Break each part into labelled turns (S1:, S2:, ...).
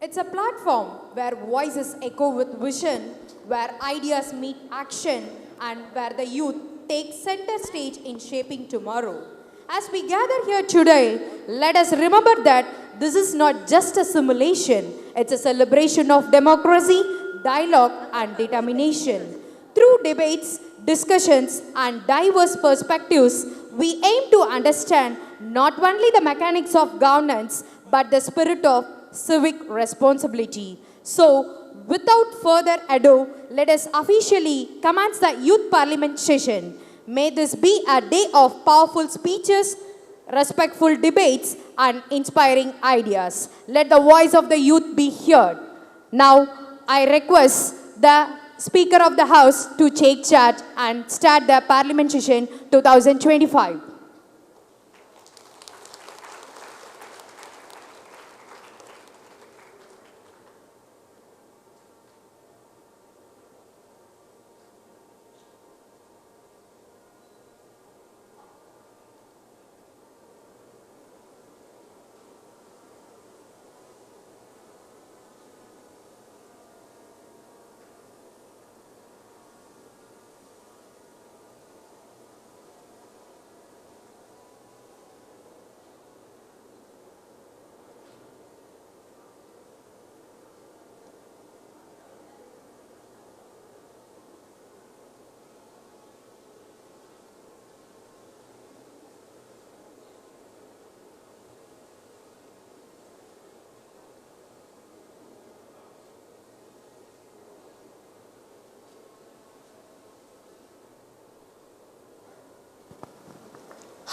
S1: It's a platform where voices echo with vision, where ideas meet action, and where the youth take center stage in shaping tomorrow. As we gather here today, let us remember that this is not just a simulation, it's a celebration of democracy, dialogue, and determination. Through debates, discussions, and diverse perspectives, we aim to understand not only the mechanics of governance but the spirit of civic responsibility. So, without further ado, let us officially commence the Youth Parliament session. May this be a day of powerful speeches, respectful debates, and inspiring ideas. Let the voice of the youth be heard. Now, I request the Speaker of the House to take charge and start the Parliament session 2025.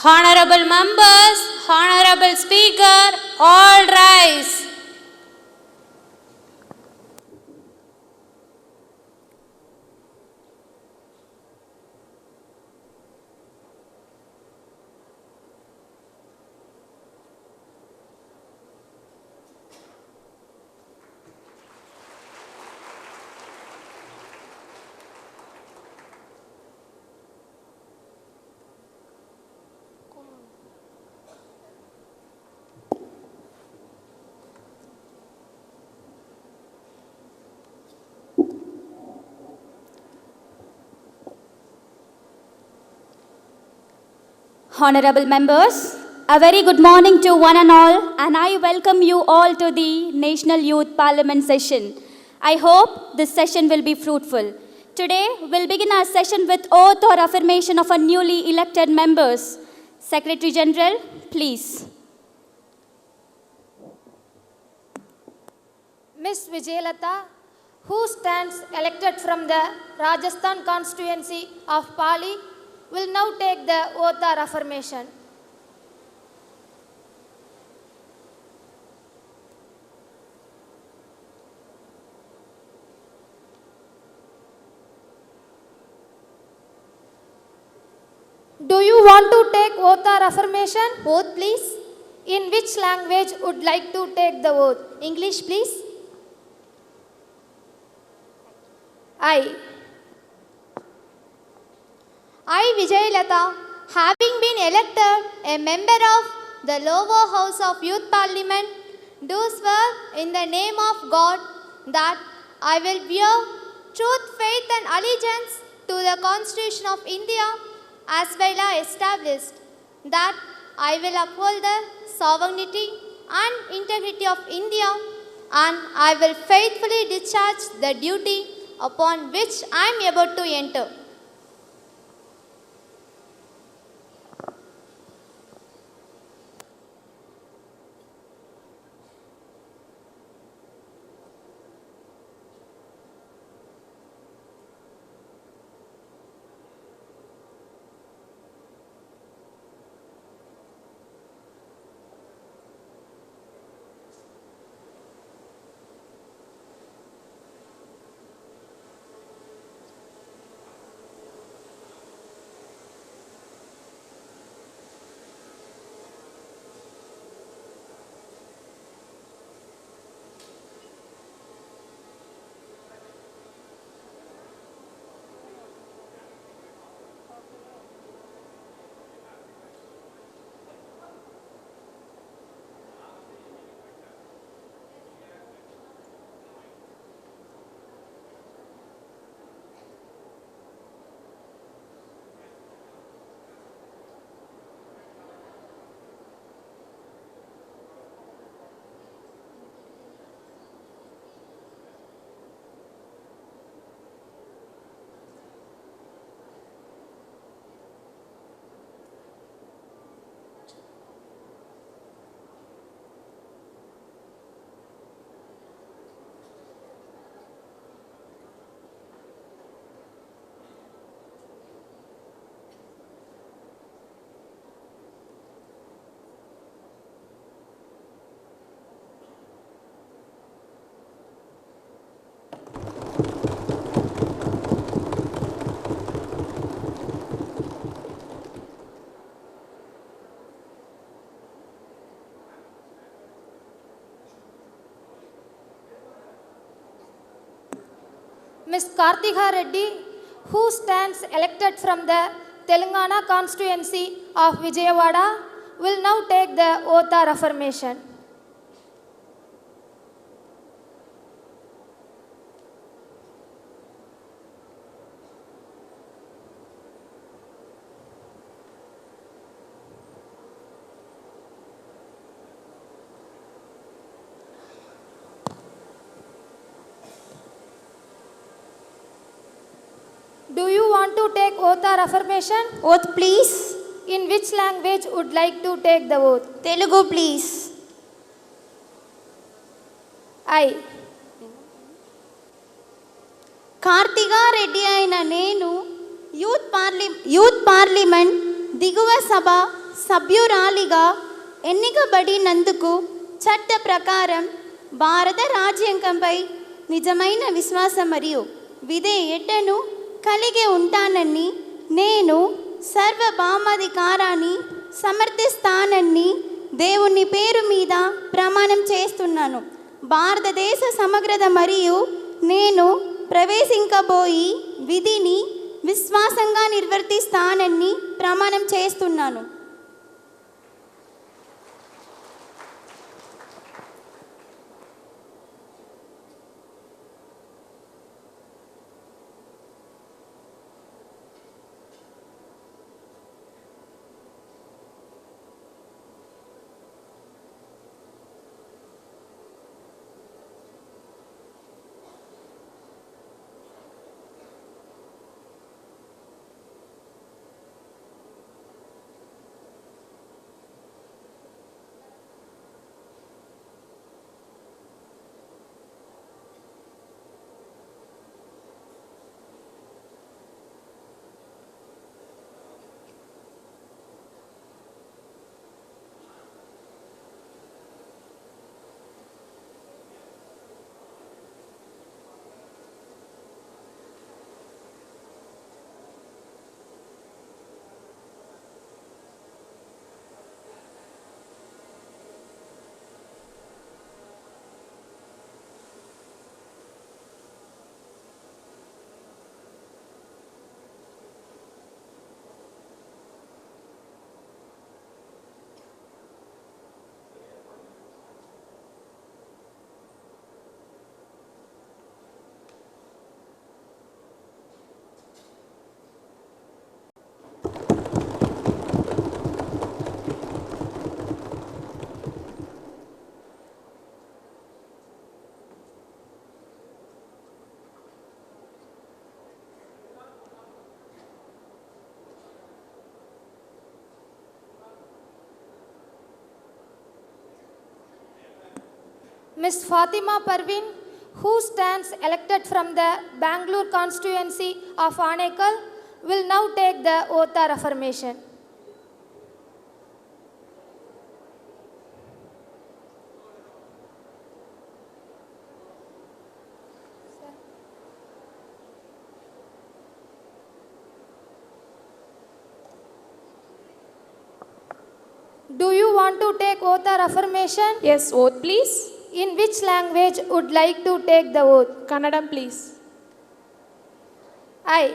S2: Honorable members, Honorable Speaker, all rise. Honorable members, a very good morning to one and all, and I welcome you all to the National Youth Parliament session. I hope this session will be fruitful. Today, we'll begin our session with oath or affirmation of our newly elected members. Secretary General, please.
S3: Ms. Vijayalata, who stands elected from the Rajasthan constituency of Pali, will now take the oath or affirmation. Do you want to take oath or affirmation?
S4: Oath, please.
S3: In which language would like to take the oath?
S4: English, please. I, Vijayalata, having been elected a member of the lower house of Youth Parliament, do swear in the name of God that I will bear truth, faith and allegiance to the Constitution of India as well as established, that I will uphold the sovereignty and integrity of India, and I will faithfully discharge the duty upon which I am about to enter.
S3: Ms. Kartika Reddy, who stands elected from the Telangana constituency of Vijayawada, will now take the oath or affirmation. Do you want to take oath or affirmation?
S4: Oath, please.
S3: In which language would like to take the oath?
S4: Telugu, please.
S3: I.
S4: కార్తిగా Reddy అయిన నేను youth parliament దిగువ సభ సభ్యురాలిగా ఎన్నికబడినందుకు చట్ట ప్రకారం భారత రాజ్యాంగంపై నిజమైన విశ్వాసం మరియు విధేయతను కలిగి ఉంటానని నేను సర్వభౌమాధికారాన్ని సమర్థిస్తానని దేవుని పేరు మీద ప్రమాణం చేస్తున్నాను. భారతదేశ సమగ్రత మరియు నేను ప్రవేశించబోయి విధిని విశ్వాసంగా నిర్వర్తిస్తానని ప్రమాణం చేస్తున్నాను.
S3: Ms. Fatima Parveen, who stands elected from the Bangalore constituency of Namakkal, will now take the oath or affirmation. Do you want to take oath or affirmation?
S5: Yes, oath please.
S3: In which language would like to take the oath?
S5: Kannadam please.
S3: I.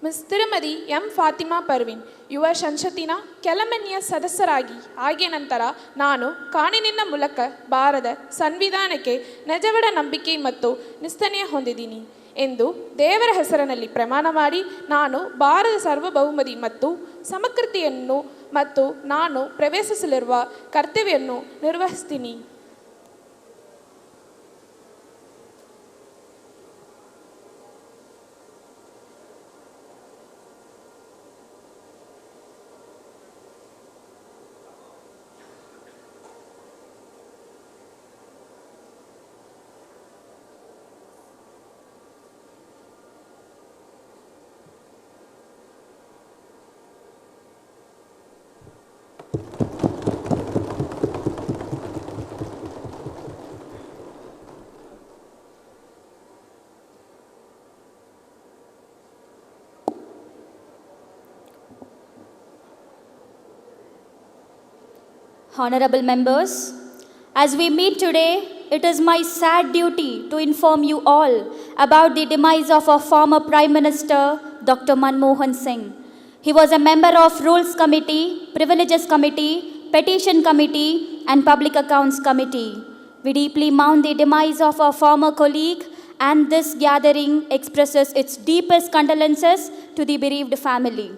S5: Ms. Tirumati M. Fatima Parveen, ಯುವ ಸಂಸತ್ತಿನ ಕೆಲಮನೆಯ ಸದಸ್ಯರಾಗಿ ಆಗಿಯ ನಂತರ ನಾನು ಕಾನೂನಿನ ಮೂಲಕ ಭಾರತ ಸಂವಿಧಾನಕ್ಕೆ ನಿಜವಾದ ನಂಬಿಕೆ ಮತ್ತು ನಿಷ್ಠೆಯನ್ನು ಹೊಂದಿದ್ದೀನಿ ಎಂದು ದೇವರ ಹೆಸರಿನಲ್ಲಿ ಪ್ರಮಾಣ ಮಾಡಿ ನಾನು ಭಾರತ ಸಾರ್ವಭೌಮತೆ ಮತ್ತು ಸಮಗ್ರತೆಯನ್ನು ಮತ್ತು ನಾನು ಪ್ರವೇಶಿಸಲಿರುವ ಕರ್ತವ್ಯವನ್ನು ನಿರ್ವಹಿಸ್ತೀನಿ.
S2: Honorable members, as we meet today, it is my sad duty to inform you all about the demise of our former Prime Minister, Dr. Manmohan Singh. He was a member of Rules Committee, Privileges Committee, Petition Committee, and Public Accounts Committee. We deeply mourn the demise of our former colleague, and this gathering expresses its deepest condolences to the bereaved family.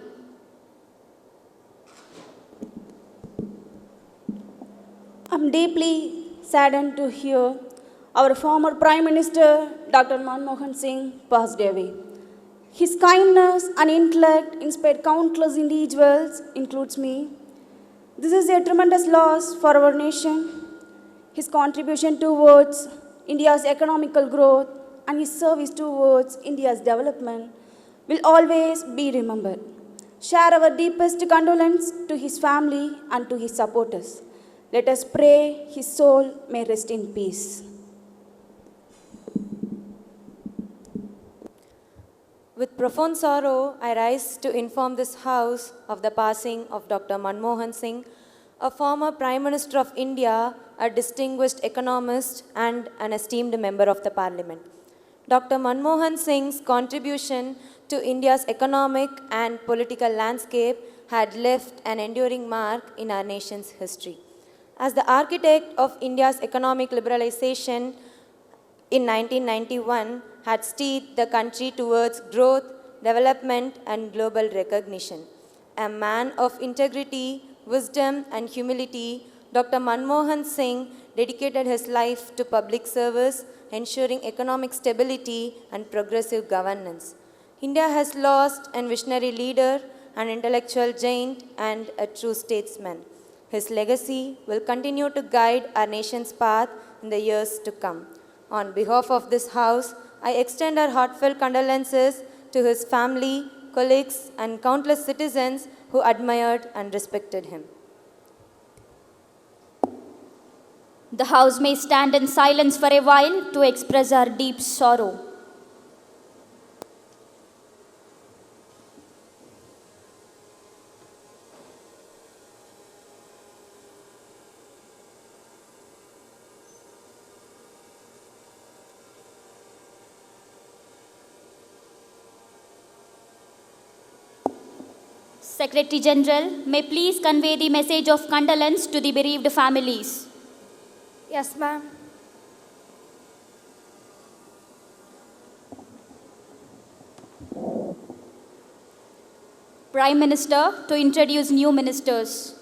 S6: I'm deeply saddened to hear our former Prime Minister, Dr. Manmohan Singh, passed away. His kindness and intellect inspired countless individuals, includes me. This is a tremendous loss for our nation. His contribution towards India's economical growth and his service towards India's development will always be remembered. Share our deepest condolence to his family and to his supporters. Let us pray his soul may rest in peace.
S7: With profound sorrow, I rise to inform this House of the passing of Dr. Manmohan Singh, a former Prime Minister of India, a distinguished economist, and an esteemed member of the Parliament. Dr. Manmohan Singh's contribution to India's economic and political landscape had left an enduring mark in our nation's history. As the architect of India's economic liberalization in 1991, had steered the country towards growth, development, and global recognition. A man of integrity, wisdom, and humility, Dr. Manmohan Singh dedicated his life to public service, ensuring economic stability and progressive governance. India has lost a visionary leader, an intellectual giant, and a true statesman. His legacy will continue to guide our nation's path in the years to come. On behalf of this House, I extend our heartfelt condolences to his family, colleagues, and countless citizens who admired and respected him.
S2: The House may stand in silence for a while to express our deep sorrow. Secretary General, may please convey the message of condolence to the bereaved families.
S3: Yes, ma'am.
S2: Prime Minister to introduce new ministers.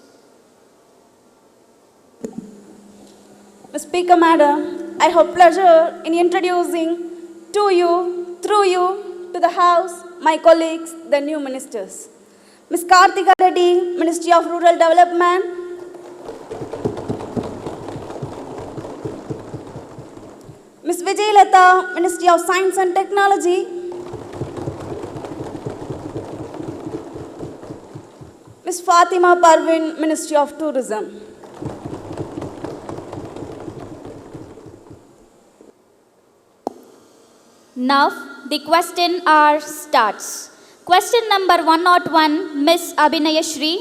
S6: Mr. Speaker, Madam, I have pleasure in introducing to you, through you, to the House, my colleagues, the new ministers. Ms. Kartika Reddy, Ministry of Rural Development. Ms. Vijayalata, Ministry of Science and Technology. Ms. Fatima Parvin, Ministry of Tourism.
S2: Now, the question hour starts. Question number 101, Ms. Abhinayashri.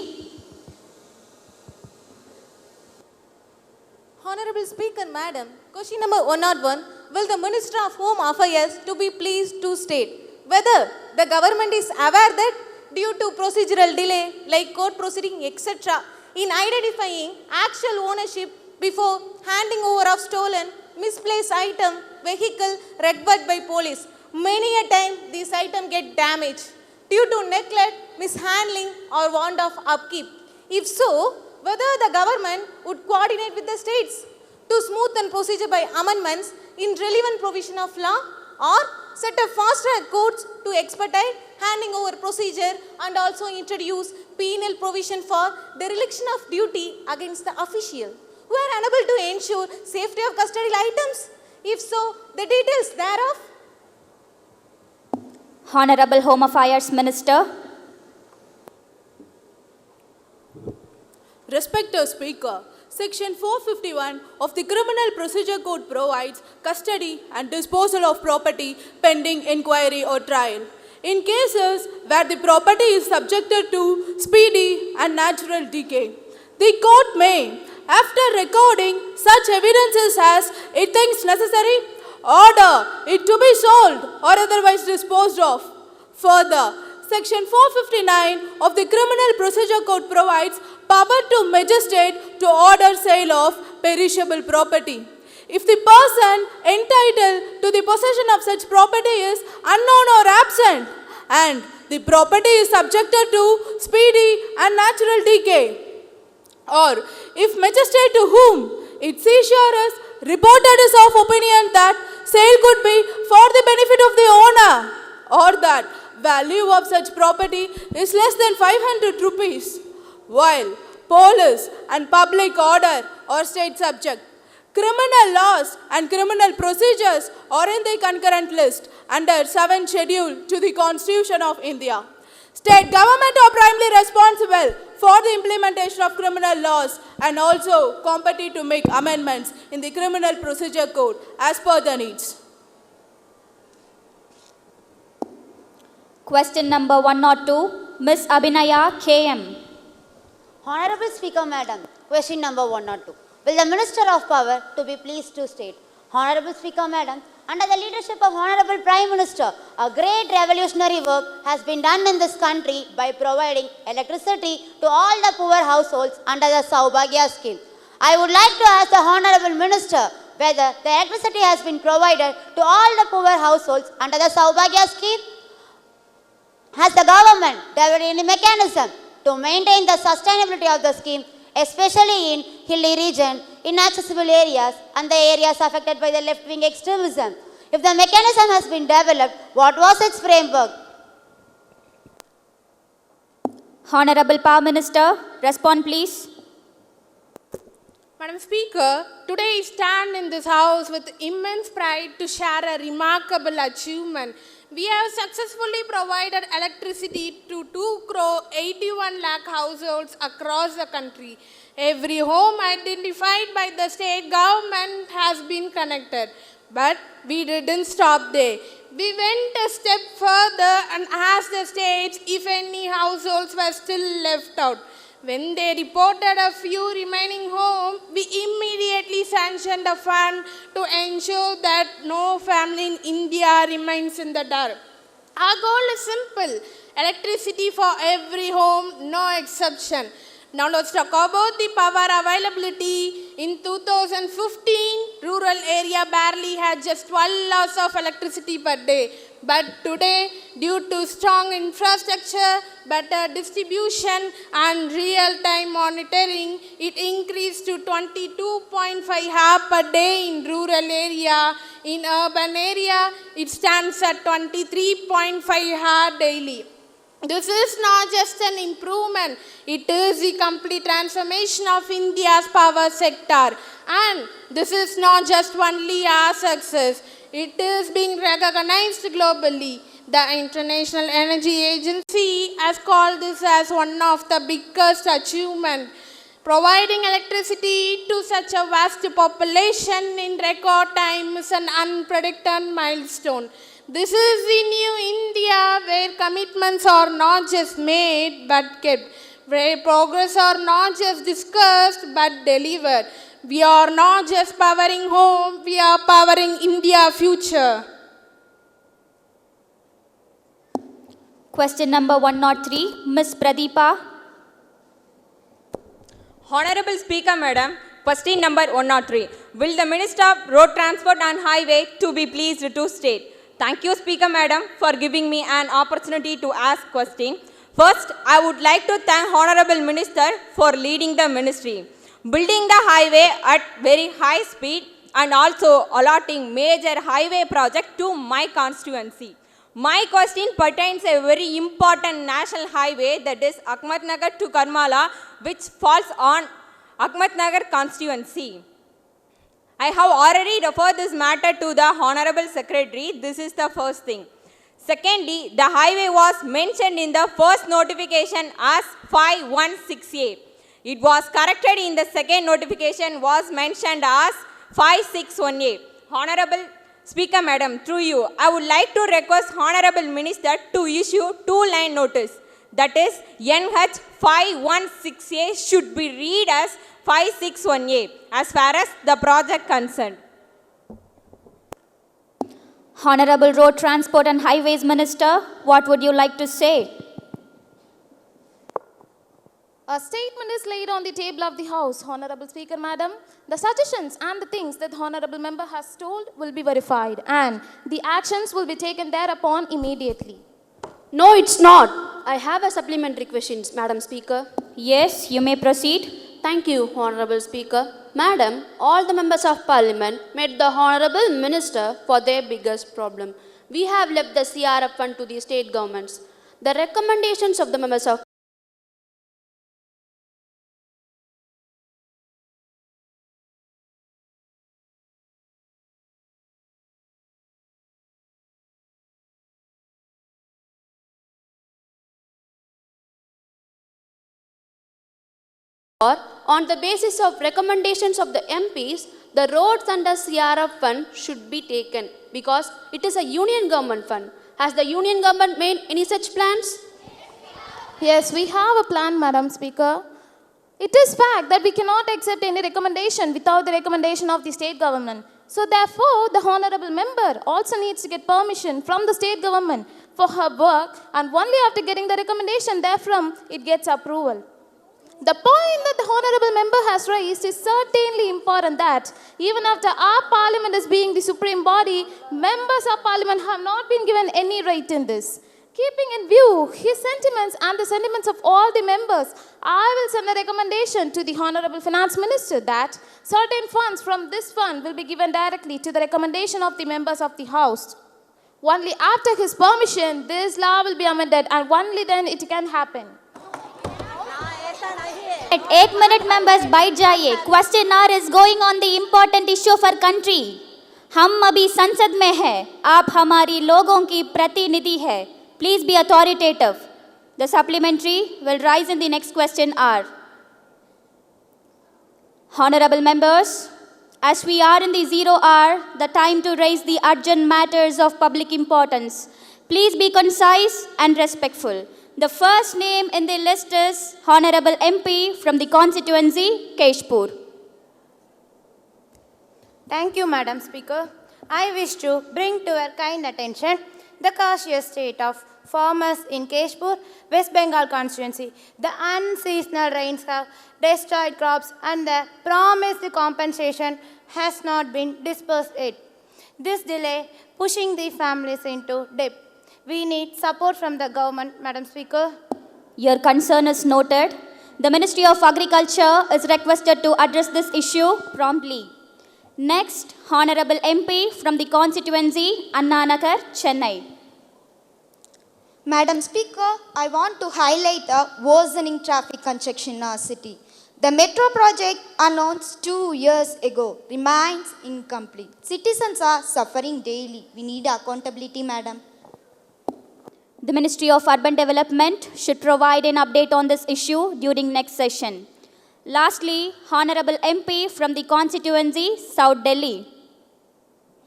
S8: Honorable Speaker, Madam, question number 101, will the Minister of Home Affairs to be pleased to state whether the government is aware that due to procedural delay like court proceeding etc. in identifying actual ownership before handing over of stolen, misplaced item, vehicle recovered by police, many a time these items get damaged due to neglect, mishandling or want of upkeep. If so, whether the government would coordinate with the states to smoothen procedure by amendments in relevant provision of law or set up fast-track courts to expedite handing over procedure and also introduce penal provision for dereliction of duty against the official who are unable to ensure safety of custodial items. If so, the details thereof.
S2: Honorable Home Affairs Minister.
S9: Respected Speaker, Section 451 of the Criminal Procedure Code provides custody and disposal of property pending inquiry or trial. In cases where the property is subjected to speedy and natural decay, the court may, after recording such evidences as it thinks necessary, order it to be sold or otherwise disposed of. Further, Section 459 of the Criminal Procedure Code provides power to magistrate to order sale of perishable property. If the person entitled to the possession of such property is unknown or absent, and the property is subjected to speedy and natural decay, or if magistrate to whom its seizure is reported is of opinion that sale could be for the benefit of the owner, or that value of such property is less than 500 rupees, while police and public order are state subject. Criminal laws and criminal procedures are in the concurrent list under 7th schedule to the Constitution of India. State government are primarily responsible for the implementation of criminal laws and also competent to make amendments in the Criminal Procedure Code as per the needs.
S2: Question number 102, Ms. Abhinaya K.M.
S10: Honorable Speaker Madam, question number 102. Will the Minister of Power to be pleased to state? Honorable Speaker Madam, under the leadership of Honorable Prime Minister, a great revolutionary work has been done in this country by providing electricity to all the poor households under the Saubhagya scheme. I would like to ask the Honorable Minister whether the electricity has been provided to all the poor households under the Saubhagya scheme. Has the government developed any mechanism to maintain the sustainability of the scheme, especially in hilly region, inaccessible areas and the areas affected by the left-wing extremism? If the mechanism has been developed, what was its framework?
S2: Honorable Prime Minister, respond please.
S11: Madam Speaker, today I stand in this house with immense pride to share a remarkable achievement. We have successfully provided electricity to 2,81 lakh households across the country. Every home identified by the state government has been connected. But we didn't stop there. We went a step further and asked the states if any households were still left out. When they reported a few remaining home, we immediately sanctioned a fund to ensure that no family in India remains in the dark. Our goal is simple: electricity for every home, no exception. Now let's talk about the power availability. In 2015, rural area barely had just 12 hours of electricity per day. But today, due to strong infrastructure, better distribution and real-time monitoring, it increased to 22.5 hours per day in rural area. In urban area, it stands at 23.5 hours daily. This is not just an improvement, it is the complete transformation of India's power sector. And this is not just only our success, it is being recognized globally. The International Energy Agency has called this as one of the biggest achievements. Providing electricity to such a vast population in record time is an unprecedented milestone. This is the new India where commitments are not just made but kept, where progress are not just discussed but delivered. We are not just powering home, we are powering India future.
S2: Question number 103, Ms. Pradeepa.
S12: Honorable Speaker Madam, question number 103. Will the Minister of Road Transport and Highway to be pleased to state? Thank you, Speaker Madam, for giving me an opportunity to ask question. First, I would like to thank Honorable Minister for leading the ministry, building the highway at very high speed and also allotting major highway project to my constituency. My question pertains a very important national highway, that is Ahmednagar to Karmala, which falls on Ahmednagar constituency. I have already referred this matter to the Honorable Secretary. This is the first thing. Secondly, the highway was mentioned in the first notification as 516A. It was corrected in the second notification, was mentioned as 561A. Honorable Speaker Madam, through you, I would like to request Honorable Minister to issue 2-line notice. That is, NH 516A should be read as 561A as far as the project concerned.
S2: Honorable Road Transport and Highways Minister, what would you like to say?
S3: A statement is laid on the table of the House. Honorable Speaker, Madam, the suggestions and the things that the Honorable Member has told will be verified and the actions will be taken thereupon immediately.
S6: No, it's not. I have a supplementary question, Madam Speaker.
S2: Yes, you may proceed.
S6: Thank you, Honorable Speaker. Madam, all the members of Parliament met the Honorable Minister for their biggest problem. We have left the CRF fund to the state governments. The recommendations of the members of or on the basis of recommendations of the MPs, the roads under CRF fund should be taken because it is a union government fund. Has the union government made any such plans?
S3: Yes, we have a plan, Madam Speaker. It is fact that we cannot accept any recommendation without the recommendation of the state government. So therefore, the Honorable Member also needs to get permission from the state government for her work, and only after getting the recommendation therefrom, it gets approval. The point that the Honorable Member has raised is certainly important that even after our Parliament is being the supreme body, members of Parliament have not been given any right in this. Keeping in view his sentiments and the sentiments of all the members, I will send a recommendation to the Honorable Finance Minister that certain funds from this fund will be given directly to the recommendation of the members of the House. Only after his permission, this law will be amended and only then it can happen.
S2: At 8 minute members बैठ जाइए. Question hour is going on the important issue for country. हम अभी संसद में हैं. आप हमारी लोगों की प्रतिनिधि हैं. Please be authoritative. The supplementary will rise in the next question hour. Honorable members, as we are in the 0 hour, the time to raise the urgent matters of public importance. Please be concise and respectful. The first name in the list is Honorable MP from the constituency, Keshpur.
S13: Thank you, Madam Speaker. I wish to bring to your kind attention the cautious state of farmers in Keshpur, West Bengal constituency. The unseasonal rains have destroyed crops and the promised compensation has not been dispersed yet. This delay pushing the families into debt. We need support from the government, Madam Speaker.
S2: Your concern is noted. The Ministry of Agriculture is requested to address this issue promptly. Next, Honorable MP from the constituency, Anna Nagar, Chennai.
S14: Madam Speaker, I want to highlight a worsening traffic congestion in our city. The metro project announced 2 years ago remains incomplete. Citizens are suffering daily. We need accountability, Madam.
S2: The Ministry of Urban Development should provide an update on this issue during next session. Lastly, Honorable MP from the constituency, South Delhi.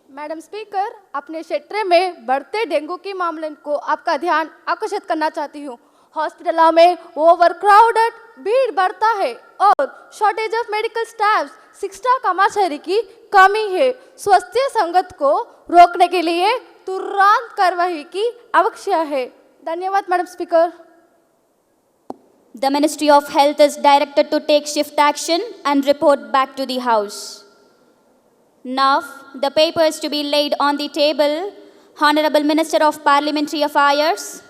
S15: Madam speaker, अपने क्षेत्र में बढ़ते dengue के मामले को आपका ध्यान आकर्षित करना चाहती हूँ. हॉस्पिटलों में ओवरक्राउडेड भीड़ बढ़ता है और शॉर्टेज ऑफ मेडिकल स्टाफ, शिक्षा कर्मचारी की कमी है. स्वास्थ्य संकट को रोकने के लिए तुरंत कार्रवाई की आवश्यकता है. धन्यवाद madam speaker.
S2: The Ministry of Health is directed to take swift action and report back to the House. Now, the papers to be laid on the table. Honorable Minister of Parliamentary Affairs.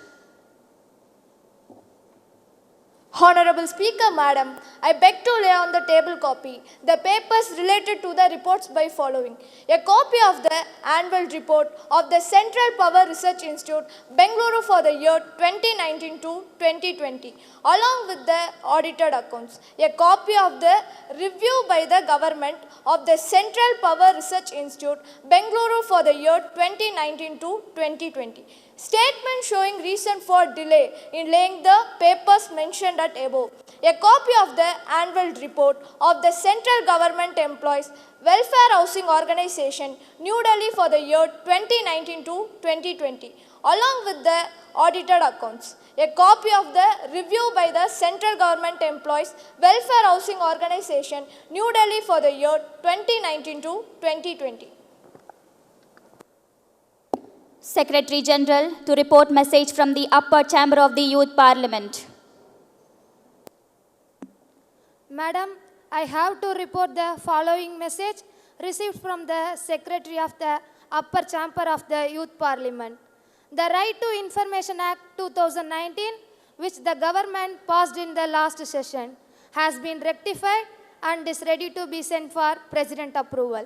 S15: Honorable Speaker, Madam, I beg to lay on the table copy the papers related to the reports by following. A copy of the annual report of the Central Power Research Institute, Bengaluru for the year 2019 to 2020, along with the audited accounts. A copy of the review by the government of the Central Power Research Institute, Bengaluru for the year 2019 to 2020. Statement showing reason for delay in laying the papers mentioned at above. A copy of the annual report of the Central Government Employees Welfare Housing Organization, New Delhi for the year 2019 to 2020, along with the audited accounts. A copy of the review by the Central Government Employees Welfare Housing Organization, New Delhi for the year 2019 to 2020.
S2: Secretary General to report message from the upper chamber of the Youth Parliament.
S16: Madam, I have to report the following message received from the Secretary of the upper chamber of the Youth Parliament. The Right to Information Act 2019, which the government passed in the last session, has been rectified and is ready to be sent for President approval.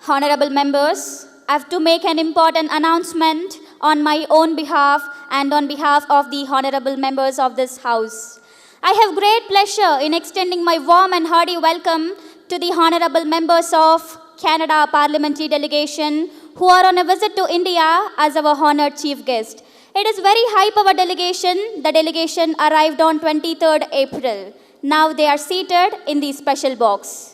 S2: Honorable members, I have to make an important announcement on my own behalf and on behalf of the honorable members of this house. I have great pleasure in extending my warm and hearty welcome to the honorable members of Canada Parliamentary Delegation who are on a visit to India as our honored chief guest. It is very high power delegation. The delegation arrived on 23rd April. Now they are seated in the special box.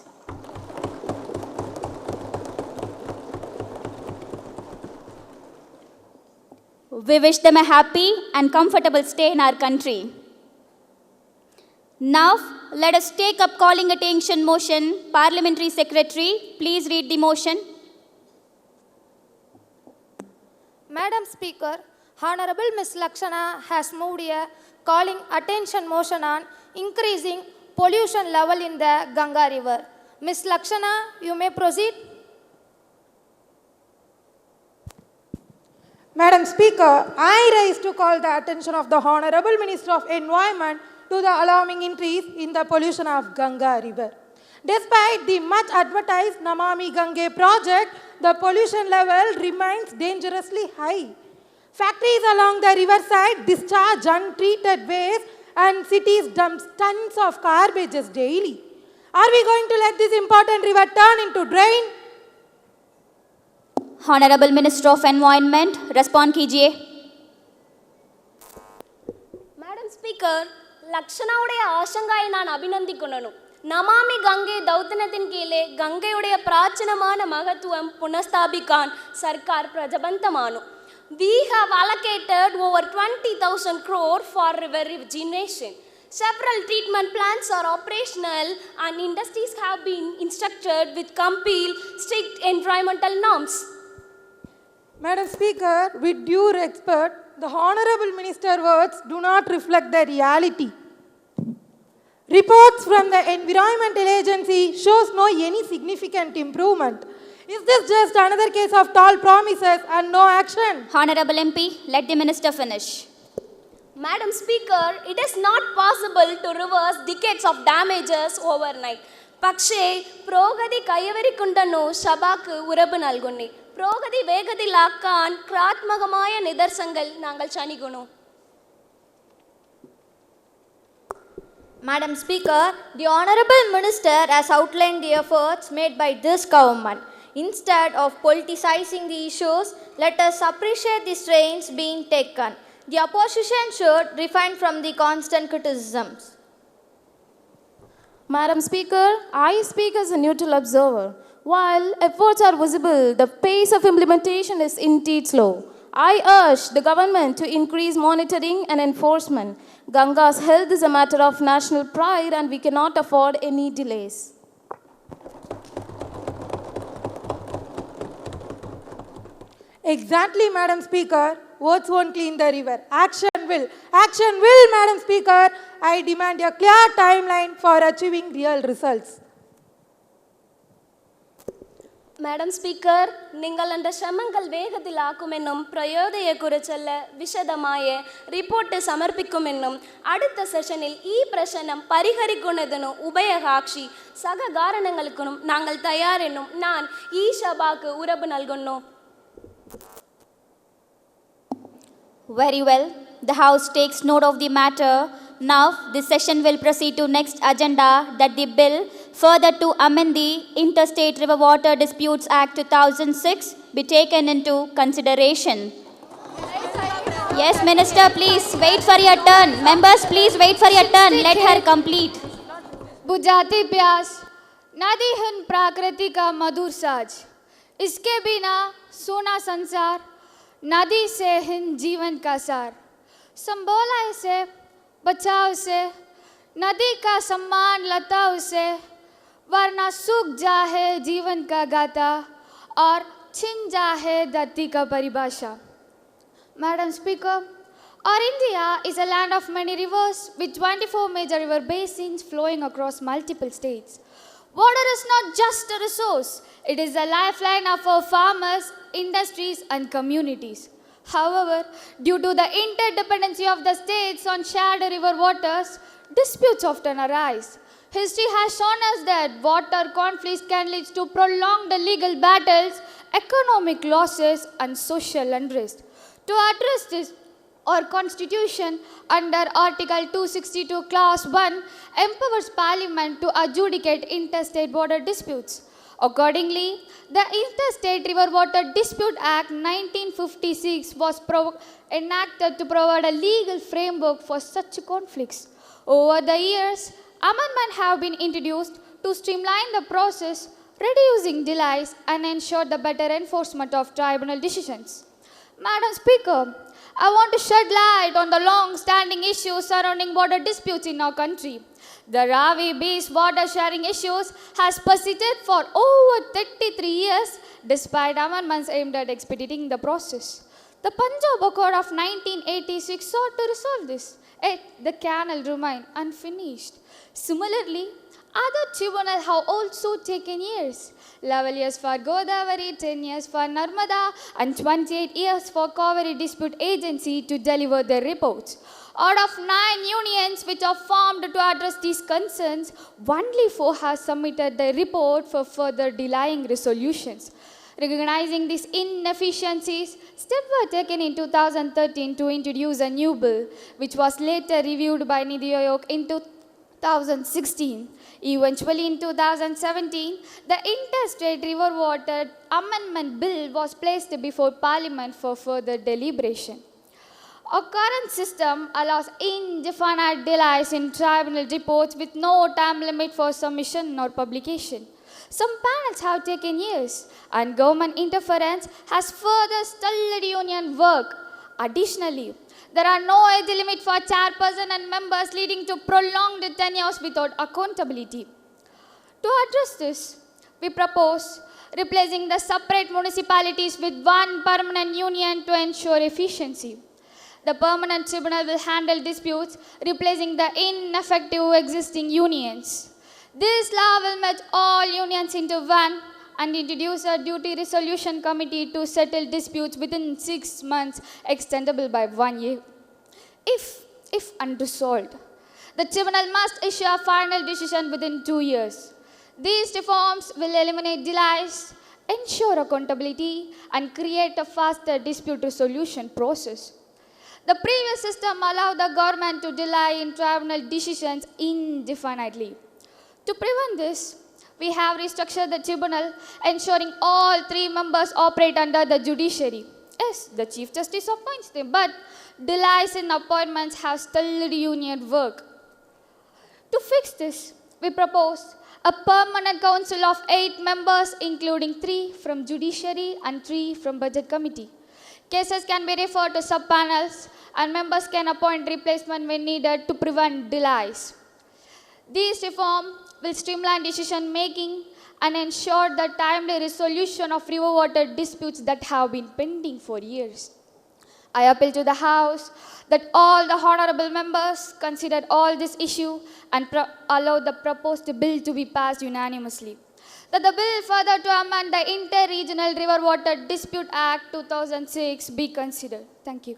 S2: We wish them a happy and comfortable stay in our country. Now, let us take up calling attention motion. Parliamentary Secretary, please read the motion.
S16: Madam Speaker, Honorable Ms. Lakshana has moved a calling attention motion on increasing pollution level in the Ganga River. Ms. Lakshana, you may proceed.
S17: Madam Speaker, I rise to call the attention of the Honorable Minister of Environment to the alarming increase in the pollution of Ganga River. Despite the much advertised Namami Gange project, the pollution level remains dangerously high. Factories along the riverside discharge untreated waste and cities dump tons of garbages daily. Are we going to let this important river turn into drain?
S2: Honorable Minister of Environment, respond कीजिए.
S18: Madam Speaker, லக்ஷனாவுடைய ஆசங்காயை நான் அபிநந்திக்கணும். நமாமி கங்கை தௌத்தனத்தின் கீழே கங்கையுடைய பிராச்சீனமான மகத்துவம் புனஸ்தாபிக்கான் Sarkar பிரஜபந்தமானு. We have allocated over 20,000 crore for river regeneration. Several treatment plants are operational and industries have been instructed with compel strict environmental norms.
S17: Madam Speaker, with due respect, the Honorable Minister's words do not reflect the reality. Reports from the Environmental Agency shows no any significant improvement. Is this just another case of tall promises and no action?
S2: Honorable MP, let the Minister finish.
S18: Madam Speaker, it is not possible to reverse decades of damages overnight. പക്ഷേ പ്രോഗതി കൈവരിക്കുണ്ടെന്നു സഭയ്ക്ക് ഉറപ്പ് നൽകുന്നു. പ്രോഗതി വേഗത്തിലാക്കാൻ ക്രിയാത്മകമായ നിദർശനങ്ങൾ ഞങ്ങൾ ക്ഷണിക്കുന്നു.
S4: Madam Speaker, the Honorable Minister has outlined the efforts made by this government. Instead of politicizing the issues, let us appreciate the strains being taken. The opposition should refrain from the constant criticisms.
S3: Madam Speaker, I speak as a neutral observer. While efforts are visible, the pace of implementation is indeed slow. I urge the government to increase monitoring and enforcement. Ganga's health is a matter of national pride and we cannot afford any delays.
S17: Exactly, Madam Speaker. Words won't clean the river. Action will. Action will, Madam Speaker. I demand a clear timeline for achieving real results.
S18: Madam Speaker, நீங்கள் அந்த ശ്രമങ്ങൾ വേഗത്തിലാക്കുമെന്നും പ്രയോജനത്തെക്കുറിച്ചുള്ള വിശദമായ report സമർപ്പിക്കുമെന്നും അടുത്ത സെഷനിൽ ഈ പ്രശ്നം പരിഹരിക്കുന്നതിന് ഉഭയകക്ഷി സഹകരണങ്ങൾക്കും ഞങ്ങൾ തയ്യാറെന്നും ഞാൻ ഈ സഭയ്ക്ക് ഉറപ്പ് നൽകുന്നു.
S2: Very well. The House takes note of the matter. Now, this session will proceed to next agenda, that the bill further to amend the Interstate River Water Disputes Act 2006 be taken into consideration. Yes, Minister, please wait for your turn. Members, please wait for your turn. Let her complete.
S15: बुझाती प्यास, नदी हिन प्रकृति का मधुर साज, इसके बिना सोना संसार, नदी से हिन जीवन का सार, संभोला इसे, बचाओ इसे, नदी का सम्मान लताओ इसे, वरना सूख जाए जीवन का गाता,
S16: और छिन जाए धरती का परिभाषा. Madam Speaker, our India is a land of many rivers with 24 major river basins flowing across multiple states. Water is not just a resource, it is a lifeline of our farmers, industries and communities. However, due to the interdependency of the states on shared river waters, disputes often arise. History has shown us that water conflicts can lead to prolonged legal battles, economic losses and social unrest. To address this, our Constitution under Article 262 Clause 1 empowers Parliament to adjudicate interstate water disputes. Accordingly, the Interstate River Water Dispute Act 1956 was enacted to provide a legal framework for such conflicts. Over the years, amendments have been introduced to streamline the process, reducing delays and ensure the better enforcement of tribunal decisions. Madam Speaker, I want to shed light on the long-standing issues surrounding water disputes in our country. The Ravi-based water sharing issues has persisted for over 33 years despite amendments aimed at expediting the process. The Punjab Accord of 1986 sought to resolve this, yet the canal remained unfinished. Similarly, other tribunals have also taken years. 11 years for Godavari, 10 years for Narmada, and 28 years for Kaveri Dispute Agency to deliver their reports. Out of 9 unions which are formed to address these concerns, only 4 have submitted their report for further delaying resolutions. Recognizing these inefficiencies, steps were taken in 2013 to introduce a new bill, which was later reviewed by Nidhi Aayog in 2016. Eventually, in 2017, the Interstate River Water Amendment Bill was placed before Parliament for further deliberation. Our current system allows indefinite delays in tribunal reports with no time limit for submission or publication. Some panels have taken years, and government interference has further stalled union work. Additionally, there are no age limit for chairperson and members, leading to prolonged tenures without accountability. To address this, we propose replacing the separate municipalities with one permanent union to ensure efficiency. The permanent tribunal will handle disputes, replacing the ineffective existing unions. This law will merge all unions into one and introduce a duty resolution committee to settle disputes within 6 months, extendable by 1 year. If unresolved, the tribunal must issue a final decision within 2 years. These reforms will eliminate delays, ensure accountability, and create a faster dispute resolution process. The previous system allowed the government to delay in tribunal decisions indefinitely. To prevent this, we have restructured the tribunal, ensuring all 3 members operate under the judiciary. Yes, the Chief Justice appoints them, but delays in appointments have stalled union work. To fix this, we propose a permanent council of 8 members, including 3 from judiciary and 3 from budget committee. Cases can be referred to sub-panels, and members can appoint replacement when needed to prevent delays. These reforms will streamline decision-making and ensure the timely resolution of river water disputes that have been pending for years. I appeal to the House that all the honorable members consider all this issue and allow the proposed bill to be passed unanimously. That the bill further to amend the Inter-Regional River Water Dispute Act 2006 be considered. Thank you.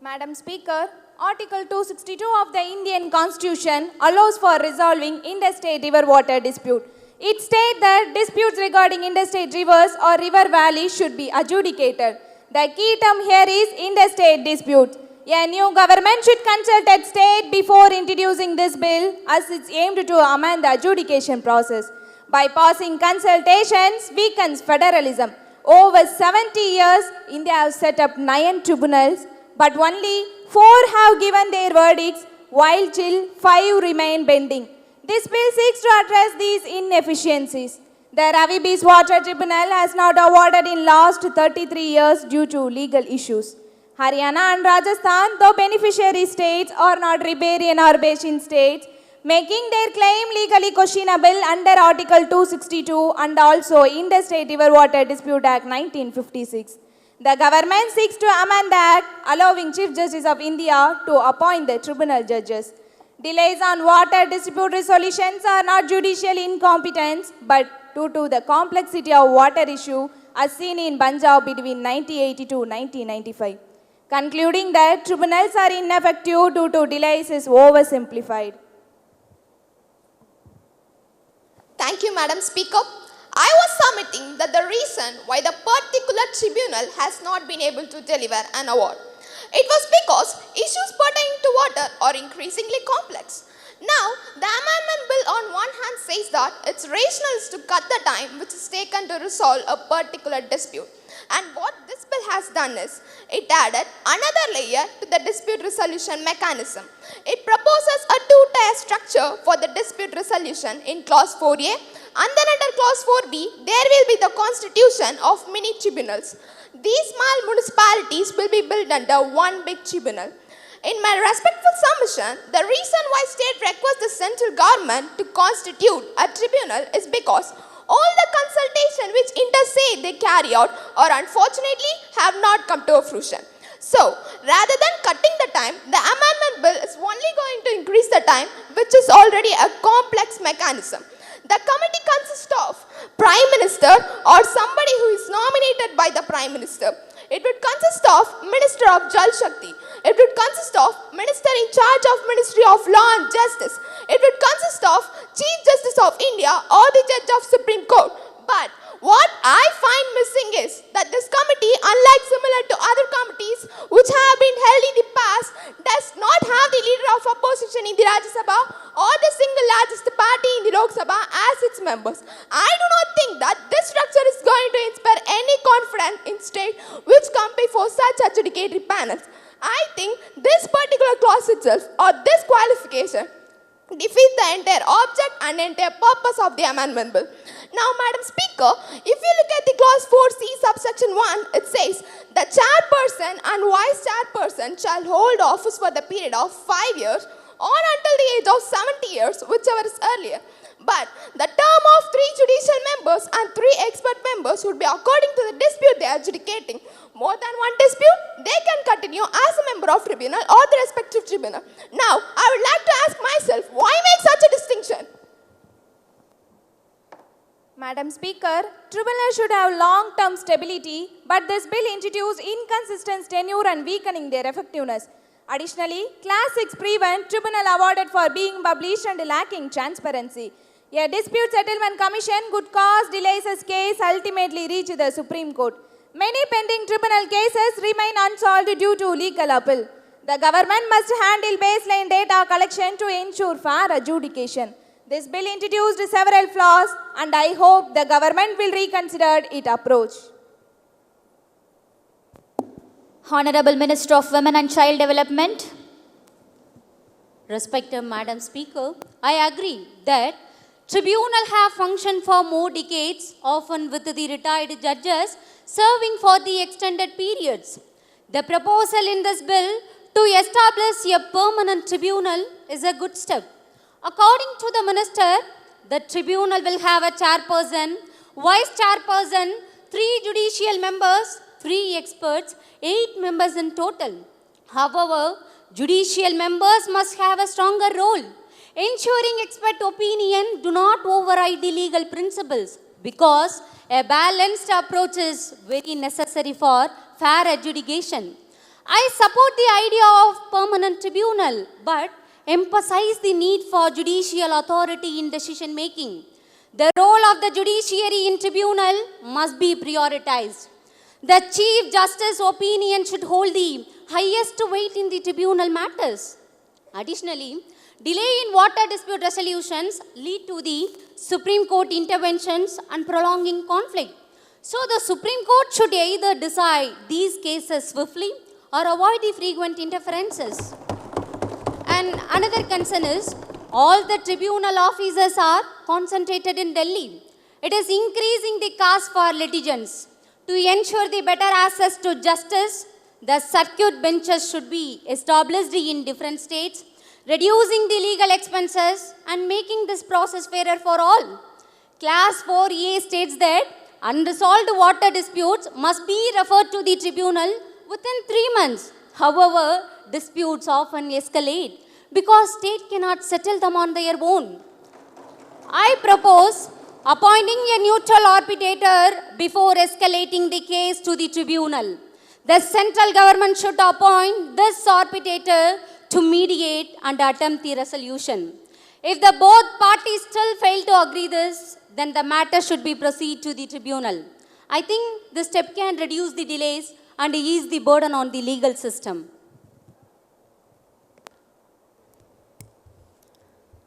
S12: Madam Speaker, Article 262 of the Indian Constitution allows for resolving interstate river water dispute. It states that disputes regarding interstate rivers or river valleys should be adjudicated. The key term here is interstate dispute. A new government should consult its state before introducing this bill, as it's aimed to amend the adjudication process. Bypassing consultations weakens federalism. Over 70 years, India has set up 9 tribunals, but only 4 have given their verdicts, while still 5 remain pending. This bill seeks to address these inefficiencies. The Ravi Beach Water Tribunal has not awarded in last 33 years due to legal issues. Haryana and Rajasthan, though beneficiary states, are not riparian or basin states.
S19: making their claim legally questionable under Article 262 and also Interstate River Water Dispute Act 1956. The government seeks to amend the Act, allowing Chief Justice of India to appoint the tribunal judges. Delays on water dispute resolutions are not judicial incompetence, but due to the complexity of water issue as seen in Punjab between 1980 to 1995. Concluding that tribunals are ineffective due to delays is oversimplified.
S20: Thank you, Madam Speaker. I was submitting that the reason why the particular tribunal has not been able to deliver an award. It was because issues pertaining to water are increasingly complex. Now, the amendment bill on one hand says that its rationale is to cut the time which is taken to resolve a particular dispute. And what this bill has done is, it added another layer to the dispute resolution mechanism. It proposes a two-tier structure for the dispute resolution in Clause 4A, and then under Clause 4B, there will be the constitution of mini tribunals. These small municipalities will be built under one big tribunal. In my respectful submission, the reason why state requests the central government to constitute a tribunal is because all the consultation which inter say they carry out or unfortunately have not come to a fruition. So, rather than cutting the time, the amendment bill is only going to increase the time, which is already a complex mechanism. The committee consists of Prime Minister or somebody who is nominated by the Prime Minister. It would consist of Minister of Jal Shakti. It would consist of Minister in charge of Ministry of Law and Justice. It would consist of Chief Justice of India or the Judge of Supreme Court. But what I find missing is that this committee, unlike similar to other committees which have been held in the past, does not have the leader of opposition in the Rajya Sabha or the single largest party in the Lok Sabha as its members. I do not think that this structure is going to inspire any confidence in state which come before such adjudicatory panels. I think this particular clause itself or this qualification defeats the entire object and entire purpose of the amendment bill. Now, Madam Speaker, if you look at the clause 4C subsection 1, it says the chairperson and vice chairperson shall hold office for the period of 5 years or until the age of 70 years, whichever is earlier. But the term of 3 judicial members and 3 expert members would be according to the dispute they are adjudicating. More than one dispute, they can continue as a member of tribunal or the respective tribunal. Now, I would like to ask myself, why make such a distinction?
S19: Madam Speaker, tribunal should have long-term stability, but this bill introduced inconsistent tenure and weakening their effectiveness. Additionally, Class 6 prevent tribunal awarded for being published and lacking transparency. A dispute settlement commission could cause delays as case ultimately reach the Supreme Court. Many pending tribunal cases remain unsolved due to legal appeal. The government must handle baseline data collection to ensure fair adjudication. This bill introduced several flaws, and I hope the government will reconsider its approach.
S2: Honorable Minister of Women and Child Development.
S21: Respected Madam Speaker, I agree that tribunal have functioned for more decades, often with the retired judges serving for the extended periods. The proposal in this bill to establish a permanent tribunal is a good step. According to the Minister, the tribunal will have a chairperson, vice chairperson, 3 judicial members, 3 experts, 8 members in total. However, judicial members must have a stronger role, ensuring expert opinion do not override the legal principles, because a balanced approach is very necessary for fair adjudication. I support the idea of permanent tribunal, but emphasize the need for judicial authority in decision making. The role of the judiciary in tribunal must be prioritized. The Chief Justice's opinion should hold the highest weight in the tribunal matters. Additionally, delay in water dispute resolutions lead to the Supreme Court interventions and prolonging conflict. So the Supreme Court should either decide these cases swiftly or avoid the frequent interferences. And another concern is, all the tribunal officers are concentrated in Delhi. It is increasing the cost for litigants. To ensure the better access to justice, the circuit benches should be established in different states. reducing the legal expenses and making this process fairer for all. Clause 4A states that unresolved water disputes must be referred to the tribunal within 3 months. However, disputes often escalate because state cannot settle them on their own. I propose appointing a neutral arbitrator before escalating the case to the tribunal. The central government should appoint this arbitrator to mediate and attempt the resolution. If the both parties still fail to agree this, then the matter should be proceeded to the tribunal. I think this step can reduce the delays and ease the burden on the legal system.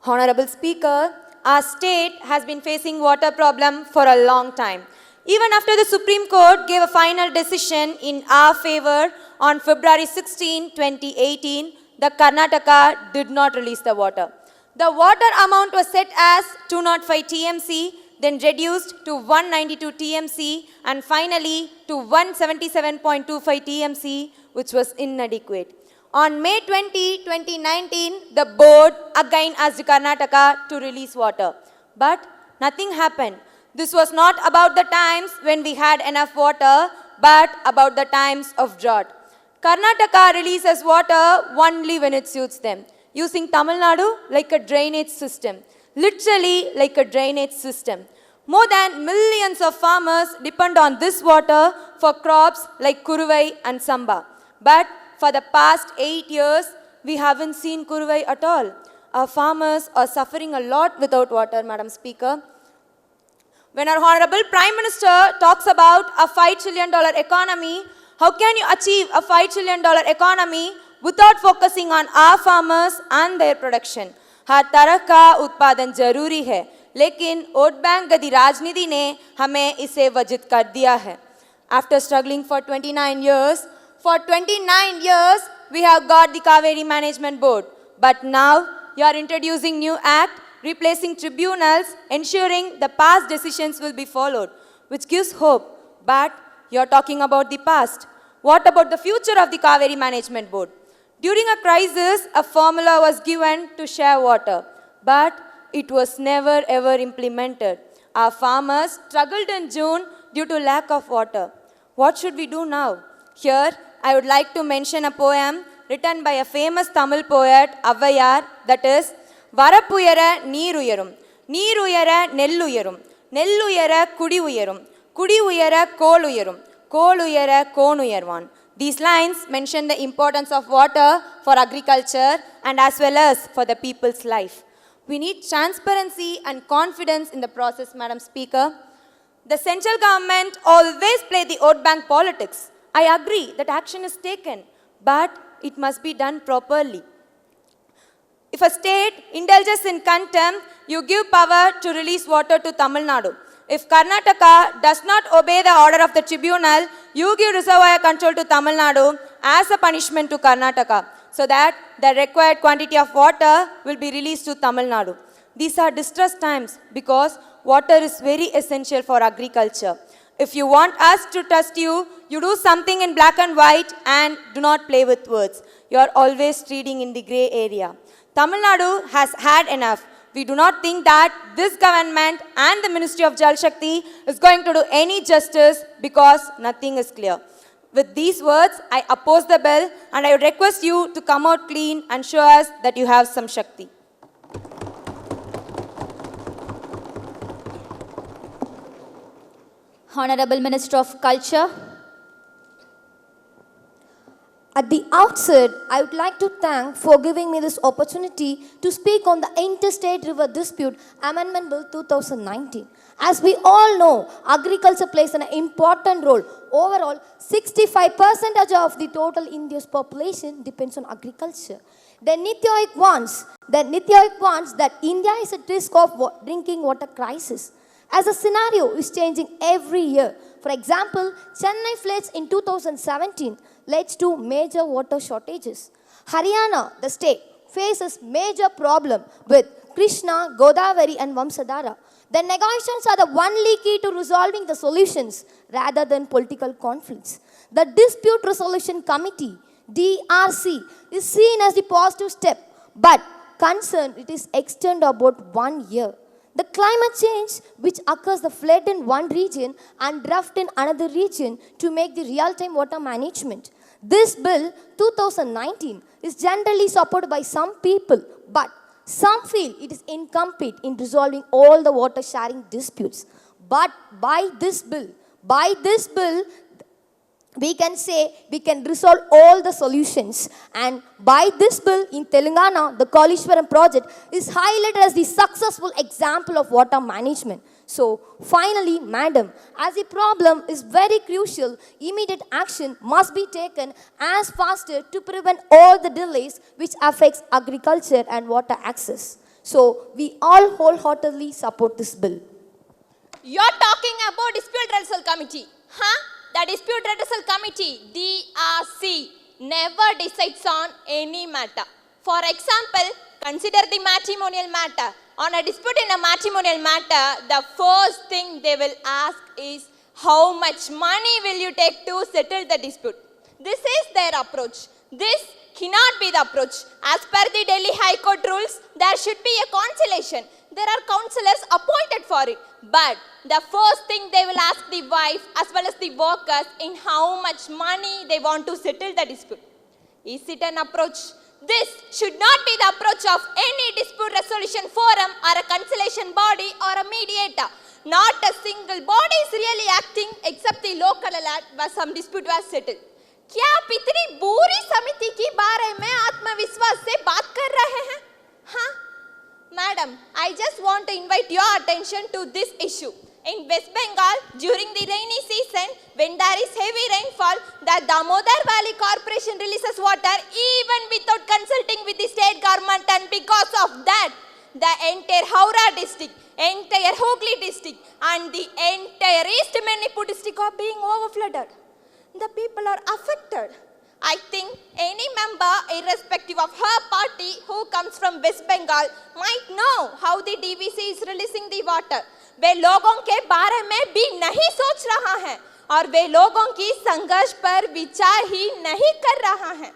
S7: Honorable Speaker, our state has been facing water problem for a long time. Even after the Supreme Court gave a final decision in our favor on February 16, 2018, the Karnataka did not release the water. The water amount was set as 205 TMC, then reduced to 192 TMC, and finally to 177.25 TMC, which was inadequate. On May 20, 2019, the board again asked Karnataka to release water. But nothing happened. This was not about the times when we had enough water, but about the times of drought. Karnataka releases water only when it suits them, using Tamil Nadu like a drainage system, literally like a drainage system. More than millions of farmers depend on this water for crops like kuruvai and samba. But for the past 8 years, we haven't seen kuruvai at all. Our farmers are suffering a lot without water, Madam Speaker. When our Honorable Prime Minister talks about a $5 trillion economy, how can you achieve a $5 trillion economy without focusing on our farmers and their production? हर तरह का उत्पादन जरूरी है, लेकिन vote bank गदी राजनीति ने हमें इसे वजित कर दिया है. After struggling for 29 years, we have got the Kaveri Management Board. But now, you are introducing new act, replacing tribunals, ensuring the past decisions will be followed, which gives hope. But you are talking about the past. What about the future of the Kaveri Management Board? During a crisis, a formula was given to share water, but it was never ever implemented. Our farmers struggled in June due to lack of water. What should we do now? Here, I would like to mention a poem written by a famous Tamil poet, Avvaiyar, that is, Varapuyara Neeruyarum, Neeruyara Nelluyarum, Nelluyara Kudiuyarum, Kudiuyara Koluyarum, Koluyara Konuyarvan. These lines mention the importance of water for agriculture and as well as for the people's life. We need transparency and confidence in the process, Madam Speaker. The central government always play the vote bank politics. I agree that action is taken, but it must be done properly. If a state indulges in contempt, you give power to release water to Tamil Nadu. If Karnataka does not obey the order of the tribunal, you give reservoir control to Tamil Nadu as a punishment to Karnataka, so that the required quantity of water will be released to Tamil Nadu. These are distress times because water is very essential for agriculture. If you want us to trust you, you do something in black and white and do not play with words. You are always treading in the grey area. Tamil Nadu has had enough. We do not think that this government and the Ministry of Jal Shakti is going to do any justice because nothing is clear. With these words, I oppose the bill and I would request you to come out clean and show us that you have some Shakti.
S2: Honorable Minister of Culture.
S1: At the outset, I would like to thank for giving me this opportunity to speak on the Interstate River Dispute Amendment Bill 2019. As we all know, agriculture plays an important role. Overall, 65% of the total India's population depends on agriculture. The Nityoic wants that India is at risk of drinking water crisis. As the scenario is changing every year. For example, Chennai floods in 2017 led to major water shortages. Haryana, the state, faces major problem with Krishna, Godavari and Vamsadhara. The negotiations are the only key to resolving the solutions rather than political conflicts. The Dispute Resolution Committee, DRC, is seen as the positive step, But concern it is extended about 1 year. The climate change which occurs the flood in one region and drought in another region to make the real-time water management. This bill 2019 is generally supported by some people, but some feel it is incomplete in resolving all the water sharing disputes. But by this bill, we can say we can resolve all the solutions. And by this bill in Telangana, the Kalishwaram project is highlighted as the successful example of water management. So finally, madam, as the problem is very crucial, immediate action must be taken as faster to prevent all the delays which affects agriculture and water access. So we all wholeheartedly support this bill.
S12: You're talking about Dispute Redressal Committee, huh? The Dispute Redressal Committee, DRC, never decides on any matter. For example, consider the matrimonial matter. On a dispute in a matrimonial matter, the first thing they will ask is, how much money will you take to settle the dispute? This is their approach. This cannot be the approach. As per the Delhi High Court rules, there should be a conciliation. There are counselors appointed for it. But the first thing they will ask the wife as well as the workers in how much money they want to settle the dispute. Is it an approach? This should not be the approach of any dispute resolution forum or a conciliation body or a mediator. Not a single body is really acting except the local alert where some dispute was settled. क्या आप इतनी बुरी समिति के बारे में आत्मविश्वास से बात कर रहे हैं? हाँ? Madam, I just want to invite your attention to this issue. In West Bengal, during the rainy season, when there is heavy rainfall, the Damodar Valley Corporation releases water even without consulting with the state government, and because of that, the entire Howrah district, entire Hooghly district, and the entire East Manipur district are being overflooded. The people are affected. I think any member, irrespective of her party, who comes from West Bengal, might know how the DVC is releasing the water. वे लोगों के बारे में भी नहीं सोच रहा है और वे लोगों की संघर्ष पर विचार ही नहीं कर रहा है.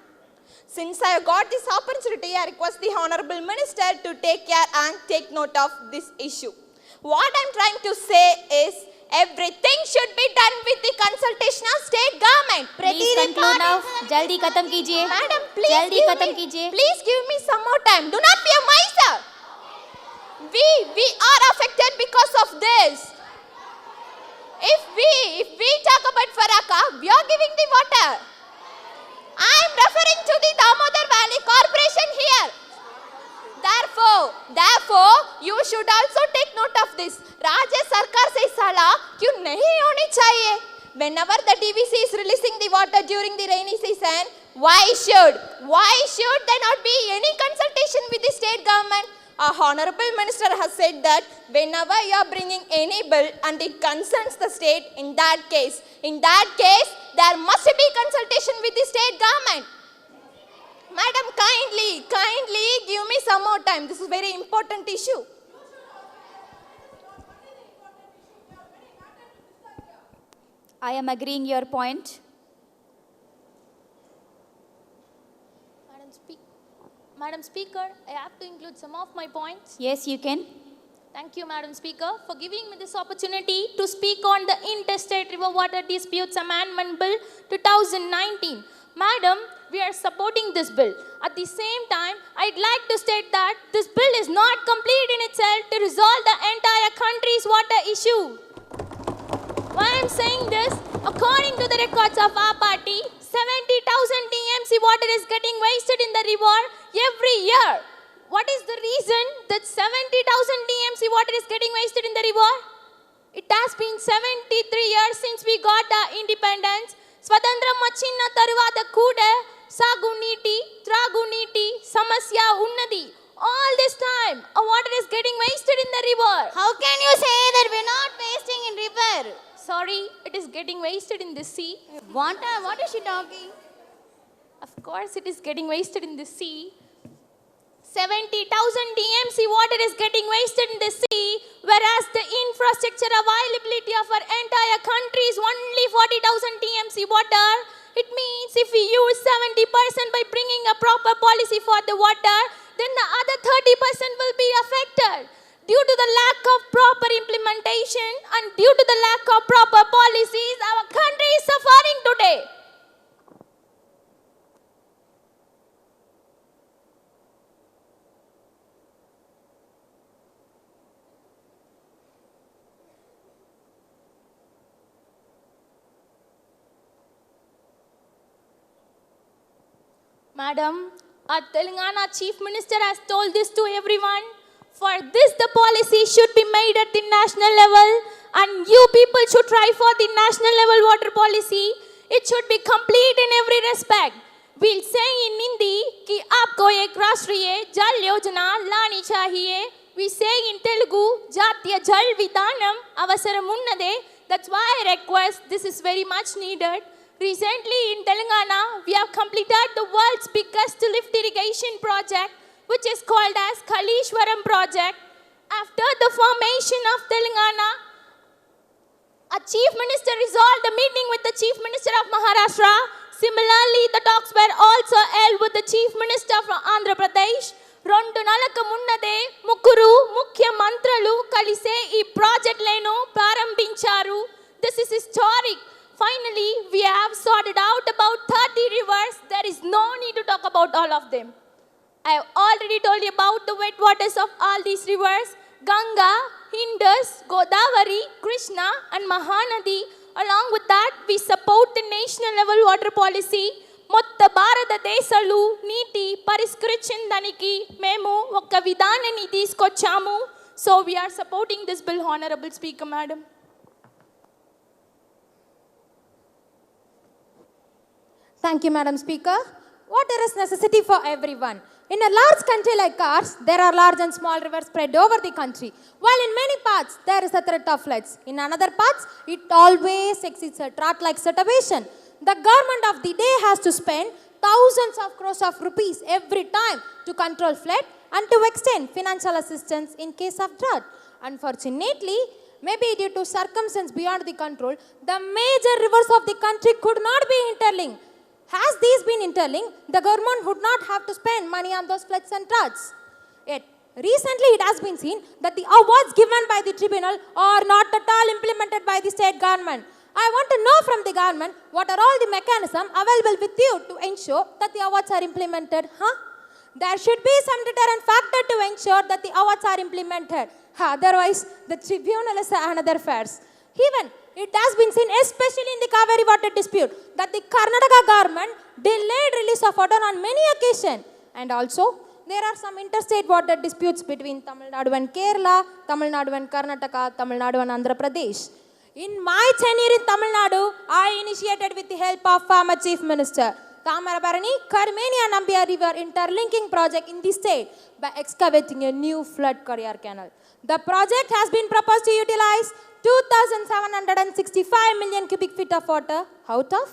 S12: Since I got this opportunity, I request the Honorable Minister to take care and take note of this issue. What I'm trying to say is, everything should be done with the consultation of state government.
S2: Please conclude now. Jaldi khatam kijiye.
S12: Madam, please give me some more time. Do not be a miser. We are affected because of this. If we talk about Faraka, we are giving the water. I am referring to the Damodar Valley Corporation here. Therefore, you should also take note of this. Rajya Sarkar se sala kyun nahi honi chahiye? Whenever the DVC is releasing the water during the rainy season, why should there not be any consultation with the state government? A Honorable Minister has said that whenever you are bringing any bill and it concerns the state, in that case, there must be consultation with the state government. Madam, kindly give me some more time. This is a very important issue.
S2: I am agreeing your point.
S3: Madam Speaker, I have to include some of my points.
S2: Yes, you can.
S3: Thank you, Madam Speaker, for giving me this opportunity to speak on the Interstate River Water Disputes Amendment Bill 2019. Madam, we are supporting this bill. At the same time, I'd like to state that this bill is not complete in itself to resolve the entire country's water issue. Why I'm saying this? According to the records of our party, 70,000 TMC water is getting wasted in the river every year. What is the reason that 70,000 TMC water is getting wasted in the river? It has been 73 years since we got our independence. Swadandram machinna taruvada kuda saguniti, traguniti, samasya unnadi. All this time, our water is getting wasted in the river.
S10: How can you say that we're not wasting in river?
S3: Sorry, it is getting wasted in the sea.
S10: What is she talking?
S3: Of course, it is getting wasted in the sea. 70,000 TMC water is getting wasted in the sea, whereas the infrastructure availability of our entire country is only 40,000 TMC water. It means if we use 70% by bringing a proper policy for the water,
S5: then the other 30% will be affected. Due to the lack of proper implementation and due to the lack of proper policies, our country is suffering today. Madam, our Telangana Chief Minister has told this to everyone. For this, the policy should be made at the national level, and you people should try for the national level water policy. It should be complete in every respect. We'll say in Hindi कि आपको एक राष्ट्रीय जल योजना लानी चाहिए. We say in Telugu जातीय जल विधानम अवसरम उन्नदे. That's why I request this is very much needed. Recently in Telangana, we have completed the world's biggest lift irrigation project, which is called as Kalishwaram project. After the formation of Telangana, a chief minister resolved a meeting with the chief minister of Maharashtra. Similarly, the talks were also held with the chief minister from Andhra Pradesh. రెండు నెలలకు మున్నదే ముగ్గురు ముఖ్యమంత్రులు కలిసే ఈ ప్రాజెక్టులను ప్రారంభించారు. This is historic. Finally, we have sorted out about 30 rivers. There is no need to talk about all of them. I have already told you about the wet waters of all these rivers. Ganga, Indus, Godavari, Krishna and Mahanadi. Along with that, we support the national level water policy. మొత్త భారతదేశాలు నీటి పరిష్కరించడానికి మేము ఒక విధానాన్ని తీసుకొచ్చాము. So we are supporting this bill, Honorable Speaker, Madam.
S22: Thank you, Madam Speaker. Water is necessity for everyone. In a large country like ours, there are large and small rivers spread over the country. While in many parts, there is a threat of floods. In another parts, it always exceeds a drought-like situation. The government of the day has to spend thousands of crores of rupees every time to control flood and to extend financial assistance in case of drought. Unfortunately, maybe due to circumstances beyond the control, the major rivers of the country could not be interlinked. Has these been interlinked, the government would not have to spend money on those floods and droughts. Yet, recently it has been seen that the awards given by the tribunal are not at all implemented by the state government. I want to know from the government what are all the mechanisms available with you to ensure that the awards are implemented. There should be some deterrent factor to ensure that the awards are implemented. Otherwise, the tribunal is another farce. Even it has been seen, especially in the Kaveri water dispute, that the Karnataka government delayed release of water on many occasions. And also, there are some interstate water disputes between Tamil Nadu and Kerala, Tamil Nadu and Karnataka, Tamil Nadu and Andhra Pradesh. In my tenure in Tamil Nadu, I initiated with the help of former Chief Minister, Thamarabarani, Karmeni and Ambia River interlinking project in the state by excavating a new flood corridor canal. The project has been proposed to utilize 2,765 million cubic feet of water out of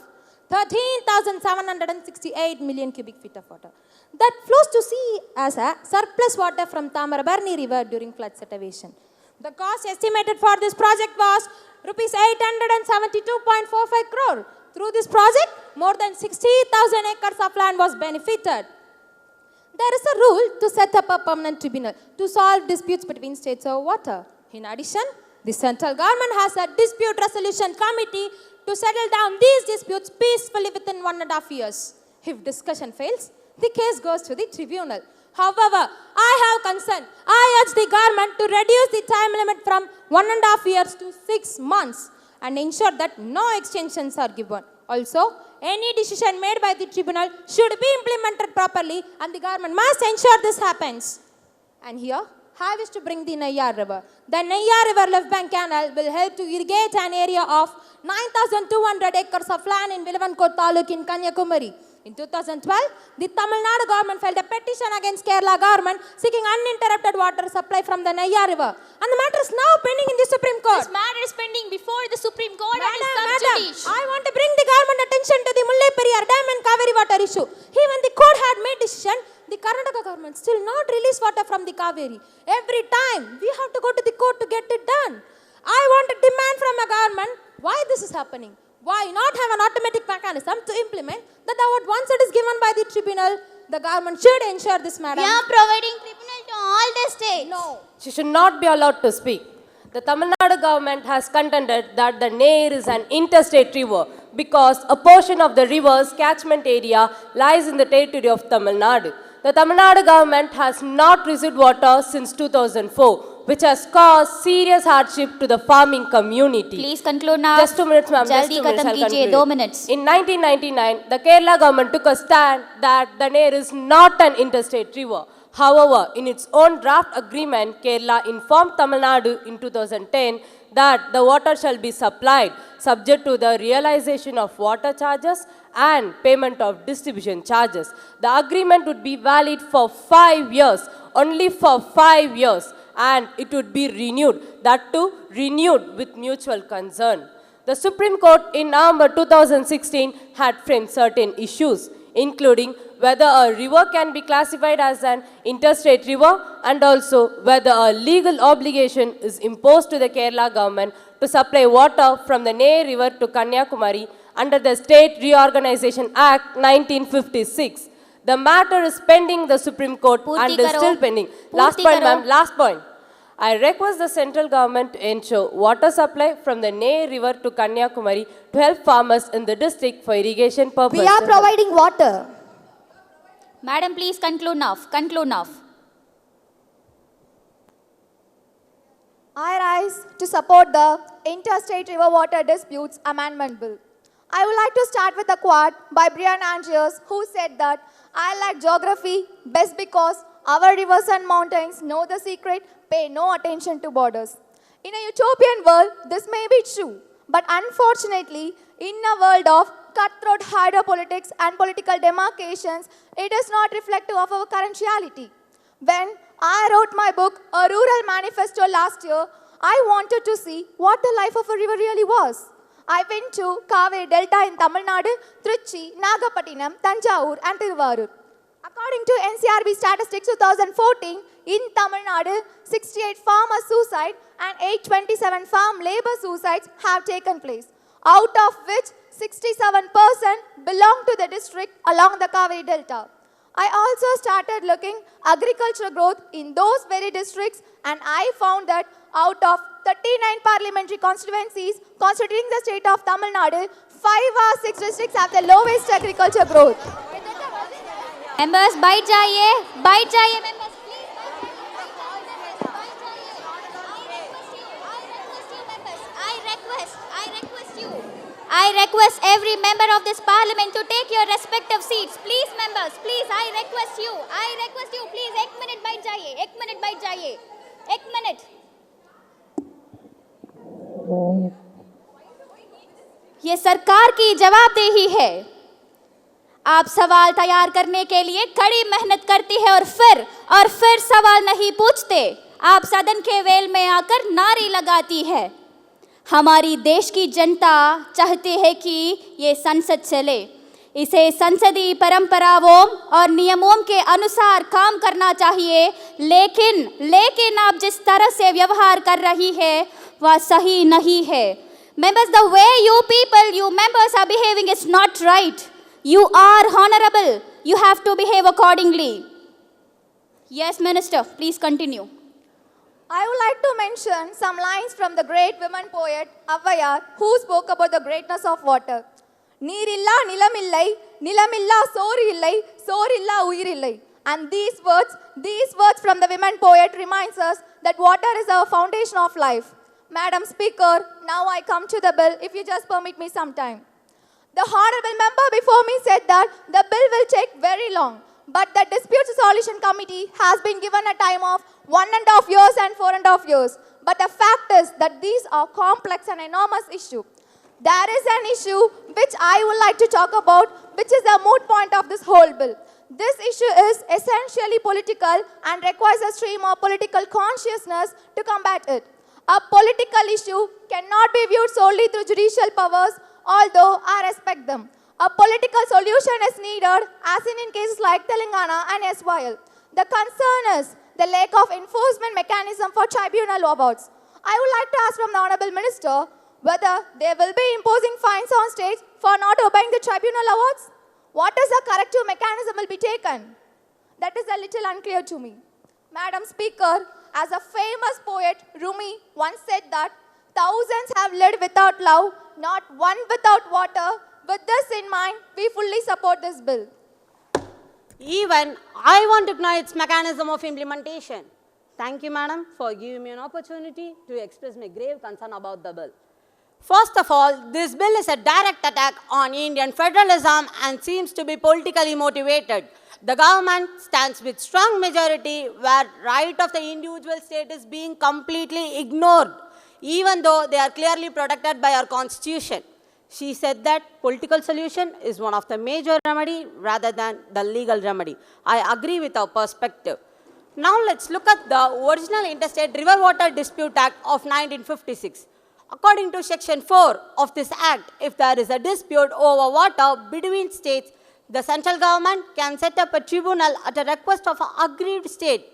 S22: 13,768 million cubic feet of water that flows to sea as a surplus water from Thamarabarani River during flood situation. The cost estimated for this project was rupees 872.45 crore. Through this project, more than 60,000 acres of land was benefited. There is a rule to set up a permanent tribunal to solve disputes between states over water. In addition, the central government has a dispute resolution committee to settle down these disputes peacefully within 1.5 years. If discussion fails, the case goes to the tribunal. However, I have concern. I urge the government to reduce the time limit from 1.5 years to 6 months and ensure that no extensions are given. Also, any decision made by the tribunal should be implemented properly and the government must ensure this happens. And here, I wish to bring the Neyyar River. The Neyyar River left bank canal will help to irrigate an area of 9,200 acres of land in Vivekanandha Taluk in Kanyakumari. In 2012, the Tamil Nadu government filed a petition against Kerala government seeking uninterrupted water supply from the Neyyar River. And the matter is now pending in the Supreme Court.
S5: This matter is pending before the Supreme Court and is
S22: Madam,
S5: sub-judice.
S22: I want to bring the government attention to the Mullai Periyar Dam and Kaveri water issue. Even the court had made decision, the Karnataka government still not release water from the Kaveri. Every time we have to go to the court to get it done. I want to demand from a government why this is happening. Why not have an automatic mechanism to implement that award once it is given by the tribunal, The government should ensure this, madam.
S10: We are providing tribunal to all the states.
S22: No.
S8: She should not be allowed to speak. The Tamil Nadu government has contended that the Nair is an interstate river because a portion of the river's catchment area lies in the territory of Tamil Nadu. The Tamil Nadu government has not received water since 2004, which has caused serious hardship to the farming community.
S2: Please conclude now.
S8: Just 2 minutes, ma'am. Just 2 minutes, I'll conclude.
S2: 2 minutes.
S8: In 1999, the Kerala government took a stand that the Nair is not an interstate river. However, in its own draft agreement, Kerala informed Tamil Nadu in 2010 that the water shall be supplied subject to the realization of water charges and payment of distribution charges. The agreement would be valid for 5 years, only for 5 years, and it would be renewed, that too renewed with mutual concern. The Supreme Court in November 2016 had framed certain issues, including whether a river can be classified as an interstate river and also whether a legal obligation is imposed to the Kerala government to supply water from the Nair River to Kanyakumari under the State Reorganization Act 1956. The matter is pending the Supreme Court and is still pending. Last point, ma'am, last point. I request the central government to ensure water supply from the Nair River to Kanyakumari to help farmers in the district for irrigation purposes.
S1: We are providing water.
S2: Madam, please conclude now. Conclude now.
S15: I rise to support the Interstate River Water Disputes Amendment Bill. I would like to start with a quote by Brian Andrews, who said that, "I like geography best because our rivers and mountains know the secret, pay no attention to borders." In a utopian world, this may be true, but unfortunately, in a world of cutthroat hydropolitics and political demarcations, it is not reflective of our current reality. When I wrote my book, A Rural Manifesto, last year, I wanted to see what the life of a river really was. I went to Kaveri Delta in Tamil Nadu, Trichy, Nagapattinam, Tanjavur and Tiruvarur. According to NCRB statistics 2014, in Tamil Nadu, 68 farmer suicide and 827 farm labor suicides have taken place, out of which 67% belong to the district along the Kaveri Delta. I also started looking agricultural growth in those very districts, and I found that out of 39 parliamentary constituencies constituting the state of Tamil Nadu, 5 or 6 districts have the lowest agriculture growth.
S2: Members, bite jaiye members, please. I request every member of this parliament to take your respective seats. Please, members, please, I request you, please, ek minute bite jaiye. Ek minute. ये सरकार की जवाबदेही है। आप सवाल तैयार करने के लिए कड़ी मेहनत करती है और फिर सवाल नहीं पूछते। आप सदन के वेल में आकर नारे लगाती है। हमारी देश की जनता चाहती है कि ये संसद चले, इसे संसदीय परंपराओं और नियमों के अनुसार काम करना चाहिए, लेकिन आप जिस तरह से व्यवहार कर रही है वह सही नहीं है। Members, the way you members are behaving is not right. You are honorable. You have to behave accordingly. Yes, Minister, please continue.
S15: I would like to mention some lines from the great women poet Avvayar, who spoke about the greatness of water. Neerilla nilamillai, nilamilla sorillai, sorilla uyirillai. And these words from the women poet reminds us that water is our foundation of life. Madam Speaker, now I come to the bill, if you just permit me some time. The honorable member before me said that the bill will take very long, but the Dispute Resolution Committee has been given a time of 1.5 years and 4.5 years. But the fact is that these are complex and enormous issues. There is an issue which I would like to talk about, which is the moot point of this whole bill. This issue is essentially political and requires a stream of political consciousness to combat it. A political issue cannot be viewed solely through judicial powers, although I respect them. A political solution is needed, as in cases like Telangana and SYL. The concern is the lack of enforcement mechanism for tribunal awards. I would like to ask from the Honourable Minister whether they will be imposing fines on states for not obeying the tribunal awards. What is the corrective mechanism will be taken?
S19: that is a little unclear to me. Madam Speaker, as a famous poet, Rumi, once said that thousands have lived without love, not one without water. With this in mind, we fully support this bill.
S9: Even I want to know its mechanism of implementation. Thank you, Madam, for giving me an opportunity to express my grave concern about the bill. First of all, this bill is a direct attack on Indian federalism and seems to be politically motivated. The government stands with strong majority where right of the individual state is being completely ignored, even though they are clearly protected by our constitution. She said that political solution is one of the major remedy rather than the legal remedy. I agree with our perspective. Now let's look at the original Interstate River Water Dispute Act of 1956. According to Section 4 of this Act, if there is a dispute over water between states, the central government can set up a tribunal at a request of an aggrieved state.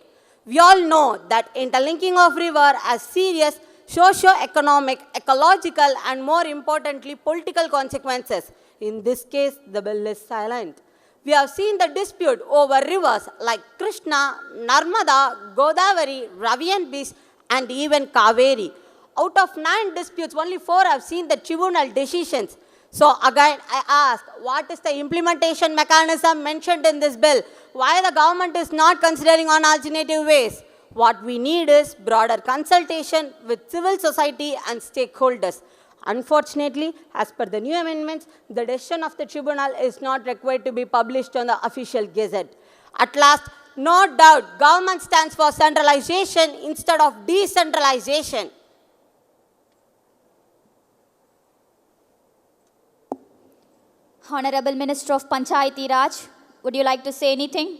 S9: We all know that interlinking of river has serious socio-economic, ecological, and more importantly, political consequences. In this case, the bill is silent. We have seen the dispute over rivers like Krishna, Narmada, Godavari, Ravi and Bish, and even Kaveri. Out of 9 disputes, only 4 have seen the tribunal decisions. So again, I ask, what is the implementation mechanism mentioned in this bill? Why the government is not considering on alternative ways? What we need is broader consultation with civil society and stakeholders. Unfortunately, as per the new amendments, the decision of the tribunal is not required to be published on the official gazette. At last, no doubt, government stands for centralization instead of decentralization.
S2: Honorable Minister of Panchayati Raj, would you like to say anything?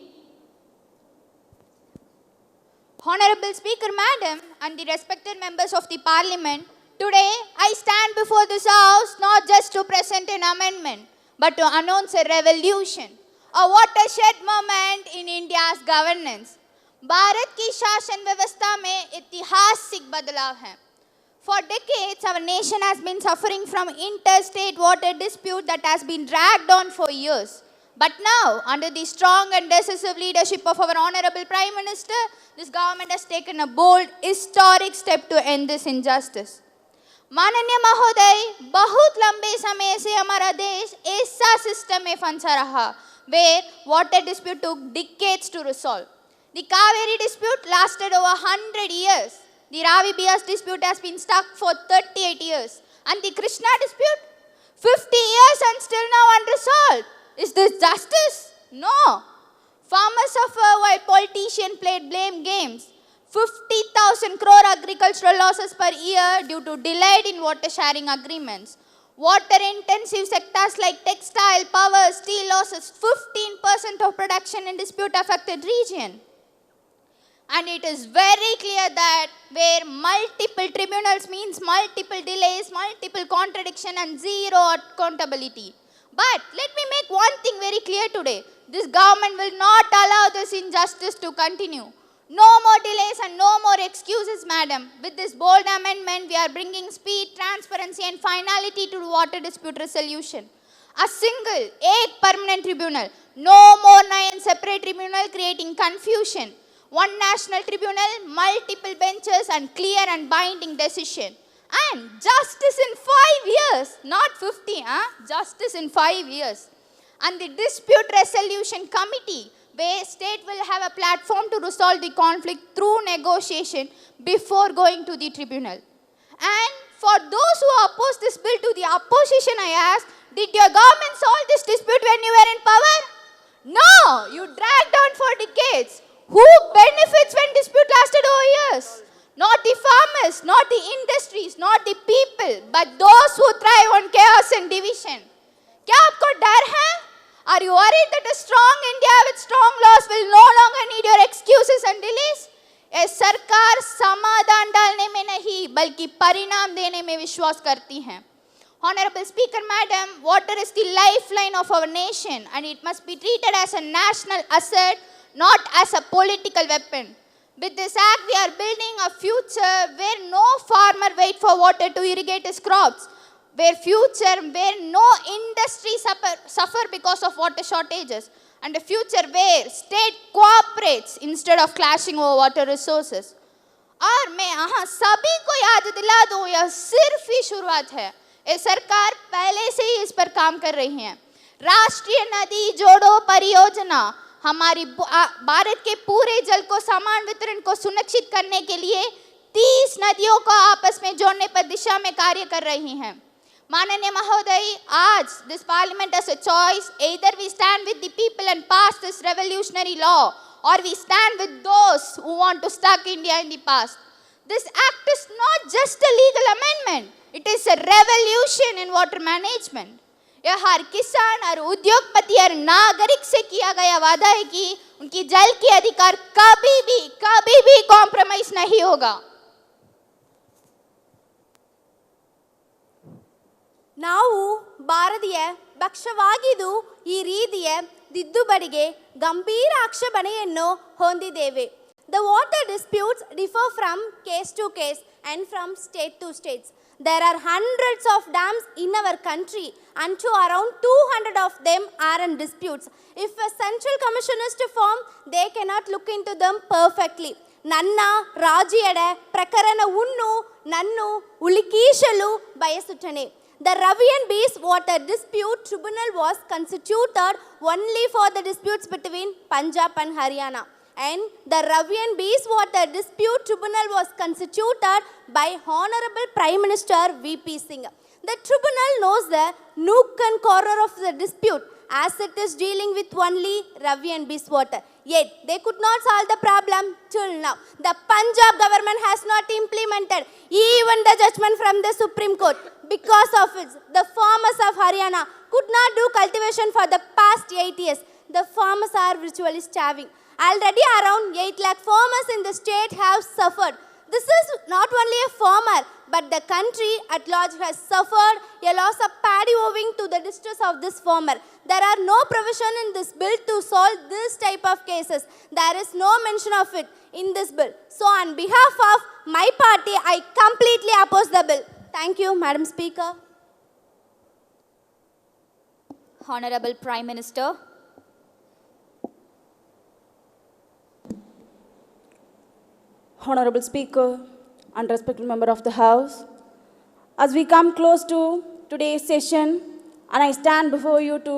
S14: Honorable Speaker, Madam, and the respected members of the Parliament, today I stand before this House not just to present an amendment, but to announce a revolution, a watershed moment in India's governance. Bharat की शासन व्यवस्था में ऐतिहासिक बदलाव है. For decades, our nation has been suffering from interstate water dispute that has been dragged on for years. But now, under the strong and decisive leadership of our Honorable Prime Minister, this government has taken a bold, historic step to end this injustice. माननीय महोदय, बहुत लंबे समय से हमारा देश ऐसा system में फंसा रहा, where water dispute took decades to resolve. The Kaveri dispute lasted over 100 years. The Ravi Bias dispute has been stuck for 38 years. And the Krishna dispute, 50 years and still now unresolved. Is this justice? No. Farmers suffer while politicians played blame games. 50,000 crore agricultural losses per year due to delayed in water sharing agreements. Water intensive sectors like textile, power, steel losses 15% of production in dispute affected region. And it is very clear that where multiple tribunals means multiple delays, multiple contradiction and zero accountability. But let me make one thing very clear today. This government will not allow this injustice to continue. No more delays and no more excuses, madam. With this bold amendment, we are bringing speed, transparency and finality to water dispute resolution. A single, एक permanent tribunal. No more 9 separate tribunal creating confusion. One national tribunal, multiple benches and clear and binding decision. And justice in 5 years, not 50, justice in 5 years. And the dispute resolution committee, where state will have a platform to resolve the conflict through negotiation before going to the tribunal. And for those who oppose this bill to the opposition, I ask, did your government solve this dispute when you were in power? No, you dragged on for decades. Who benefits when dispute lasted over years? Not the farmers, not the industries, not the people, but those who thrive on chaos and division. क्या आपको डर है? Are you worried that a strong India with strong laws will no longer need your excuses and delays? ये सरकार समाधान डालने में नहीं, बल्कि परिणाम देने में विश्वास करती है. Honorable Speaker, Madam, water is the lifeline of our nation and it must be treated as a national asset, not as a political weapon. With this act, we are building a future where no farmer waits for water to irrigate his crops, where no industry suffer because of water shortages,
S6: and a future where state cooperates instead of clashing over water resources. और मैं यहाँ सभी को याद दिला दूँ, यह सिर्फ ही शुरुआत है। ये सरकार पहले से ही इस पर काम कर रही है। राष्ट्रीय नदी जोड़ो परियोजना हमारी भारत के पूरे जल को समान वितरण को सुनिश्चित करने के लिए 30 नदियों को आपस में जोड़ने पर दिशा में कार्य कर रही हैं। माननीय महोदय, आज this parliament has a choice. Either we stand with the people and pass this revolutionary law, or we stand with those who want to stuck India in the past. This act is not just a legal amendment. It is a revolution in water management. यह हर किसान और उद्योगपति और नागरिक से किया गया वादा है कि उनकी जल के अधिकार कभी भी कॉम्प्रोमाइज नहीं होगा।
S18: ನಾವು ಭಾರತೀಯ ಪಕ್ಷವಾಗಿದ್ದು ಈ ರೀತಿಯ ತಿದ್ದುಪಡಿಗೆ ಗಂಭೀರ ಆಕ್ಷೇಪಣೆಯನ್ನು ಹೊಂದಿದ್ದೇವೆ. The water disputes differ from case to case and from state to states. There are hundreds of dams in our country and to around 200 of them are in disputes. If a central commission is to form, they cannot look into them perfectly. ನನ್ನ ರಾಜ್ಯದ ಪ್ರಕರಣವನ್ನು ನಾನು ಉಳಿಕಿಸಲು ಬಯಸುತ್ತೇನೆ. The Rajya Based Water Dispute Tribunal was constituted only for the disputes between Punjab and Haryana. And the Rajya Based Water Dispute Tribunal was constituted by Honorable Prime Minister V.P. Singh. The tribunal knows the nook and corner of the dispute as it is dealing with only Rajya Based Water. Yet, they could not solve the problem till now. The Punjab government has not implemented even the judgment from the Supreme Court. Because of it, the farmers of Haryana could not do cultivation for the past 8 years. The farmers are virtually starving. Already around 8 lakh farmers in the state have suffered. This is not only a farmer, but the country at large has suffered a loss of paddy owing to the distress of this farmer. There are no provision in this bill to solve this type of cases. There is no mention of it in this bill. So on behalf of my party, I completely oppose the bill. Thank you, Madam Speaker.
S2: Honorable Prime Minister.
S11: Honorable Speaker and respected member of the House, as we come close to today's session, and I stand before you to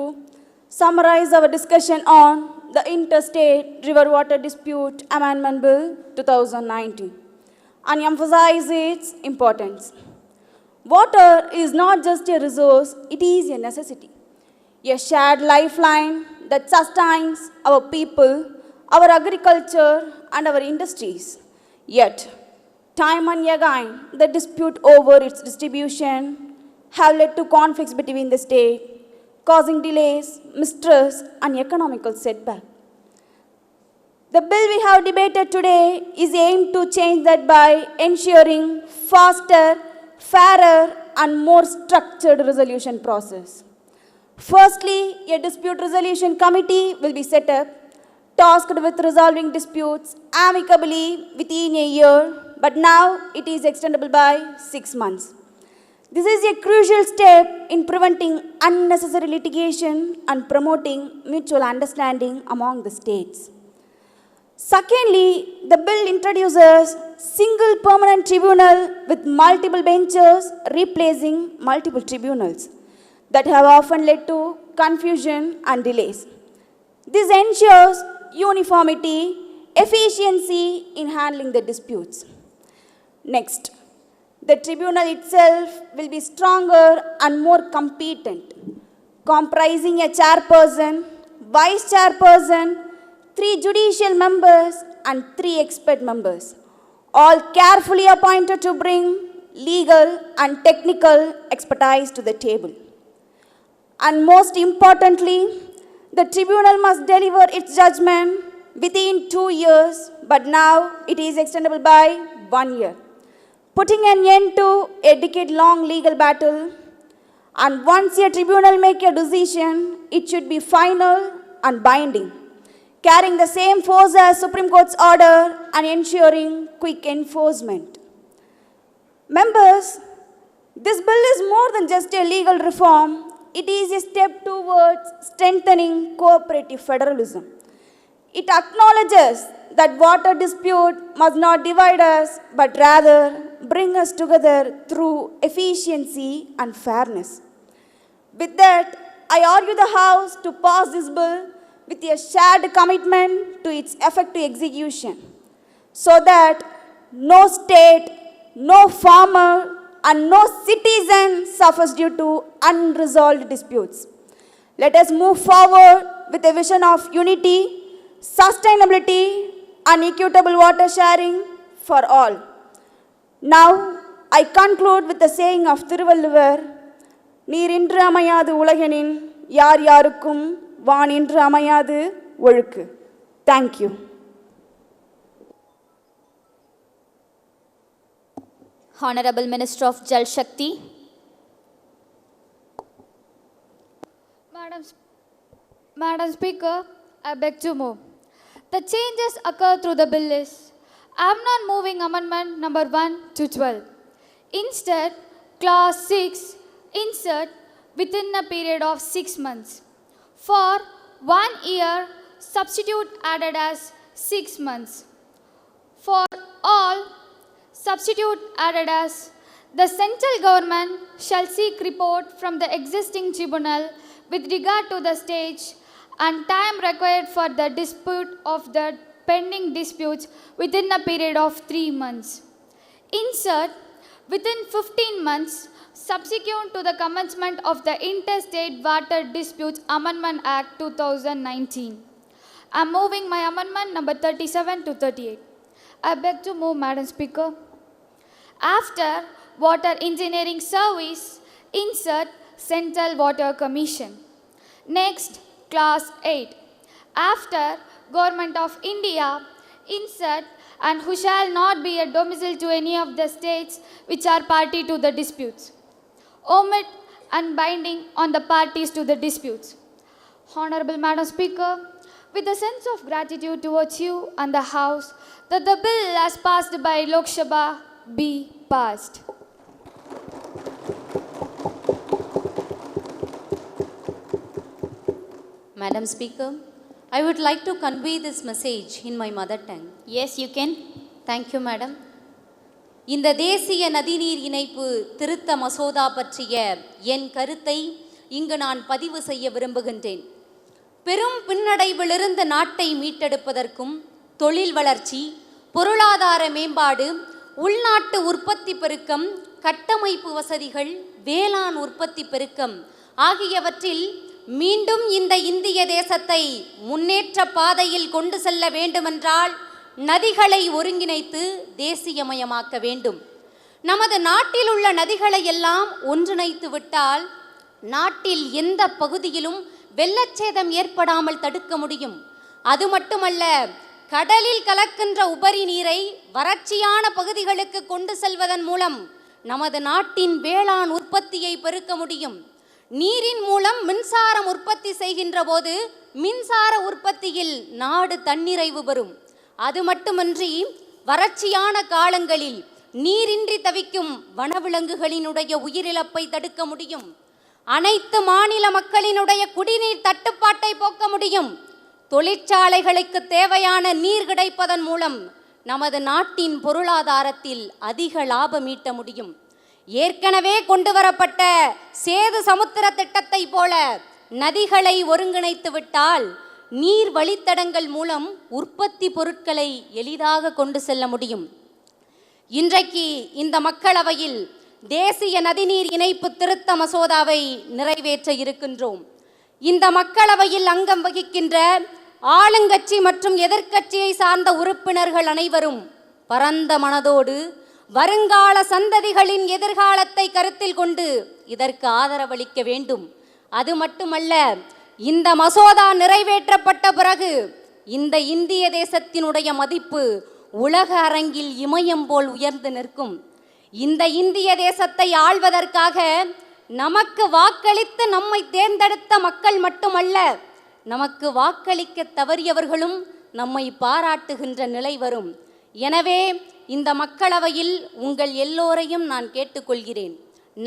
S11: summarize our discussion on the Interstate River Water Dispute Amendment Bill 2019 and emphasize its importance. Water is not just a resource, it is a necessity, a shared lifeline that sustains our people, our agriculture, and our industries. Yet, time and again, the dispute over its distribution have led to conflicts between the state, causing delays, mistrust, and economical setback. The bill we have debated today is aimed to change that by ensuring faster, fairer, and more structured resolution process. Firstly, a dispute resolution committee will be set up, tasked with resolving disputes amicably within a year, but now it is extendable by 6 months. This is a crucial step in preventing unnecessary litigation and promoting mutual understanding among the states. Secondly, the bill introduces single permanent tribunal with multiple benches replacing multiple tribunals that have often led to confusion and delays. This ensures uniformity, efficiency in handling the disputes. Next, the tribunal itself will be stronger and more competent, comprising a chairperson, vice chairperson, 3 judicial members, and 3 expert members, all carefully appointed to bring legal and technical expertise to the table. And most importantly, the tribunal must deliver its judgment within 2 years, but now it is extendable by 1 year, putting an end to a decade-long legal battle. And once a tribunal makes a decision, it should be final and binding, carrying the same force as Supreme Court's order and ensuring quick enforcement. Members, this bill is more than just a legal reform. it is a step towards strengthening cooperative federalism. It acknowledges that water dispute must not divide us, but rather bring us together through efficiency and fairness. With that, I urge the House to pass this bill with a shared commitment to its effective execution, so that no state, no farmer, and no citizen suffers due to unresolved disputes. Let us move forward with a vision of unity, sustainability, and equitable water sharing for all. Now, I conclude with the saying of Tiruvalluvar, நீர் இன்று அமையாது உலகெனின் யார் யாருக்கும் வான் இன்று அமையாது ஒழுக்கு. Thank you.
S2: Honorable Minister of Jal Shakti.
S16: Madam Speaker, I beg to move. The changes occur through the bill is, I am not moving amendment number 1 to 12. Instead, clause 6, insert within a period of 6 months. For 1 year, substitute added as 6 months. For all, substitute added as, the central government shall seek report from the existing tribunal with regard to the stage and time required for the dispute of the pending disputes within a period of 3 months. Insert within 15 months subsequent to the commencement of the Interstate Water Disputes Amendment Act 2019. I am moving my amendment number 37 to 38. I beg to move, Madam Speaker. After Water Engineering Service, insert Central Water Commission. Next, clause 8. After Government of India, insert and who shall not be a domicile to any of the states which are party to the disputes. Omit and binding on the parties to the disputes. Honorable Madam Speaker, with a sense of gratitude towards you and the House, that the bill as passed by Lok Sabha be passed.
S21: Madam Speaker, I would like to convey this message in my mother tongue.
S2: Yes, you can.
S21: Thank you, Madam. இந்த தேசிய நதிநீர் இணைப்பு திருத்த மசோதா பற்றிய என் கருத்தை இங்கு நான் பதிவு செய்ய விரும்புகின்றேன். பெரும் பின்னடைவிலிருந்து நாட்டை மீட்டெடுப்பதற்கும் தொழில் வளர்ச்சி, பொருளாதார மேம்பாடு, உள்நாட்டு உற்பத்தி பெருக்கம், கட்டமைப்பு வசதிகள், வேளாண் உற்பத்தி பெருக்கம் ஆகியவற்றில் மீண்டும் இந்த இந்திய தேசத்தை முன்னேற்ற பாதையில் கொண்டு செல்ல வேண்டுமென்றால் நதிகளை ஒருங்கிணைத்து தேசியமயமாக்க வேண்டும். நமது நாட்டில் உள்ள நதிகளை எல்லாம் ஒன்றிணைத்து விட்டால் நாட்டில் எந்த பகுதியிலும் வெள்ளச்சேதம் ஏற்படாமல் தடுக்க முடியும். அது மட்டுமல்ல, கடலில் கலக்கின்ற உபரி நீரை வறட்சியான பகுதிகளுக்கு கொண்டு செல்வதன் மூலம் நமது நாட்டின் வேளாண் உற்பத்தியை பெருக்க முடியும். நீரின் மூலம் மின்சாரம் உற்பத்தி செய்கின்ற போது மின்சார உற்பத்தியில் நாடு தன்னிறைவு பெறும். அது மட்டுமன்றி வறட்சியான காலங்களில் நீரின்றி தவிக்கும் வனவிலங்குகளினுடைய உயிரிழப்பை தடுக்க முடியும். அனைத்து மாநில மக்களினுடைய குடிநீர் தட்டுப்பாட்டை போக்க முடியும். தொழிற்சாலைகளுக்கு தேவையான நீர் கிடைப்பதன் மூலம் நமது நாட்டின் பொருளாதாரத்தில் அதிக லாபம் ஈட்ட முடியும். ஏற்கனவே கொண்டு வரப்பட்ட சேது சமுத்திர திட்டத்தை போல நதிகளை ஒருங்கிணைத்து விட்டால் நீர் வழித்தடங்கள் மூலம் உற்பத்தி பொருட்களை எளிதாக கொண்டு செல்ல முடியும். இன்றைக்கு இந்த மக்களவையில் தேசிய நதிநீர் இணைப்பு திருத்த மசோதாவை நிறைவேற்ற இருக்கின்றோம். இந்த மக்களவையில் அங்கம் வகிக்கின்ற ஆளுங்கட்சி மற்றும் எதிர்க்கட்சியை சார்ந்த உறுப்பினர்கள் அனைவரும் பரந்த மனதோடு வருங்கால சந்ததிகளின் எதிர்காலத்தை கருத்தில் கொண்டு இதற்கு ஆதரவளிக்க வேண்டும். அது மட்டுமல்ல, இந்த மசோதா நிறைவேற்றப்பட்ட பிறகு இந்த இந்திய தேசத்தினுடைய மதிப்பு உலக அரங்கில் இமயம் போல் உயர்ந்து நிற்கும். இந்த இந்திய தேசத்தை ஆள்வதற்காக நமக்கு வாக்களித்து நம்மை தேர்ந்தெடுத்த மக்கள் மட்டுமல்ல, நமக்கு வாக்களிக்க தவறியவர்களும் நம்மை பாராட்டுகின்ற நிலை வரும். எனவே இந்த மக்களவையில் உங்கள் எல்லோரையும் நான் கேட்டுக்கொள்கிறேன்.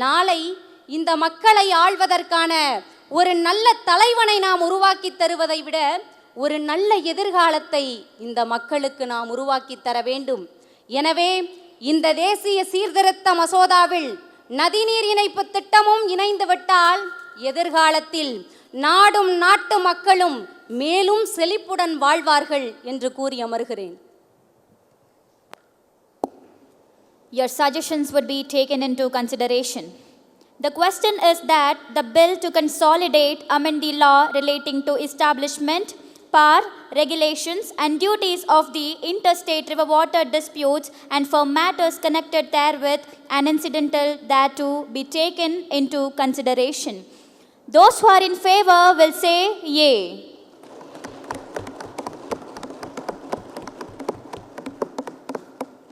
S21: நாளை இந்த மக்களை ஆள்வதற்கான ஒரு நல்ல தலைவனை நாம் உருவாக்கி தருவதை விட ஒரு நல்ல எதிர்காலத்தை இந்த மக்களுக்கு நாம் உருவாக்கி தர வேண்டும். எனவே இந்த தேசிய சீர்திருத்த மசோதாவில் நதிநீர் இணைப்பு திட்டமும் இணைந்துவிட்டால் எதிர்காலத்தில் நாடும் நாட்டு மக்களும் மேலும் செழிப்புடன் வாழ்வார்கள் என்று கூறி அமர்கிறேன்.
S2: Your suggestions would be taken into consideration. The question is that the bill to consolidate amend the law relating to establishment, power, regulations and duties of the interstate river water disputes and for matters connected therewith and incidental thereto be taken into consideration. Those who are in favor will say yea.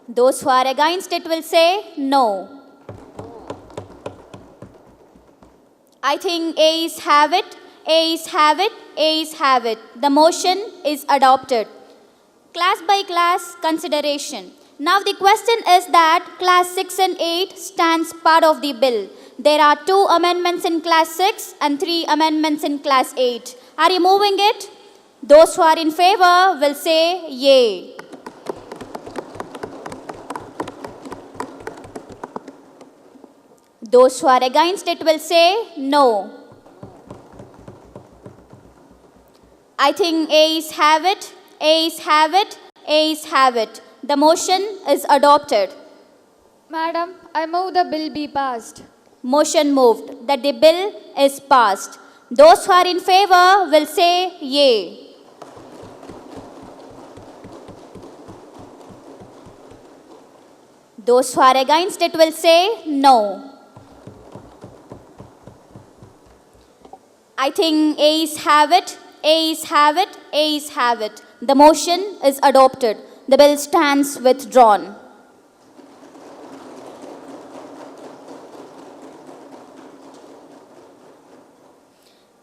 S2: Those who are against it will say no. I think ayes have it, ayes have it, ayes have it. The motion is adopted. Class by class consideration. Now the question is that class 6 and 8 stands part of the bill. There are 2 amendments in class 6 and 3 amendments in class 8. Are you moving it? Those who are in favor will say yea. Those who are against it will say no. I think ayes have it, ayes have it, ayes have it. The motion is adopted.
S16: Madam, I move the bill be passed.
S2: Motion moved that the bill is passed. Those who are in favor will say yea. Those who are against it will say no. I think ayes have it, ayes have it, ayes have it. The motion is adopted. The bill stands withdrawn.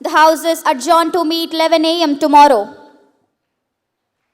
S2: The House is adjourned to meet 11 a.m. tomorrow.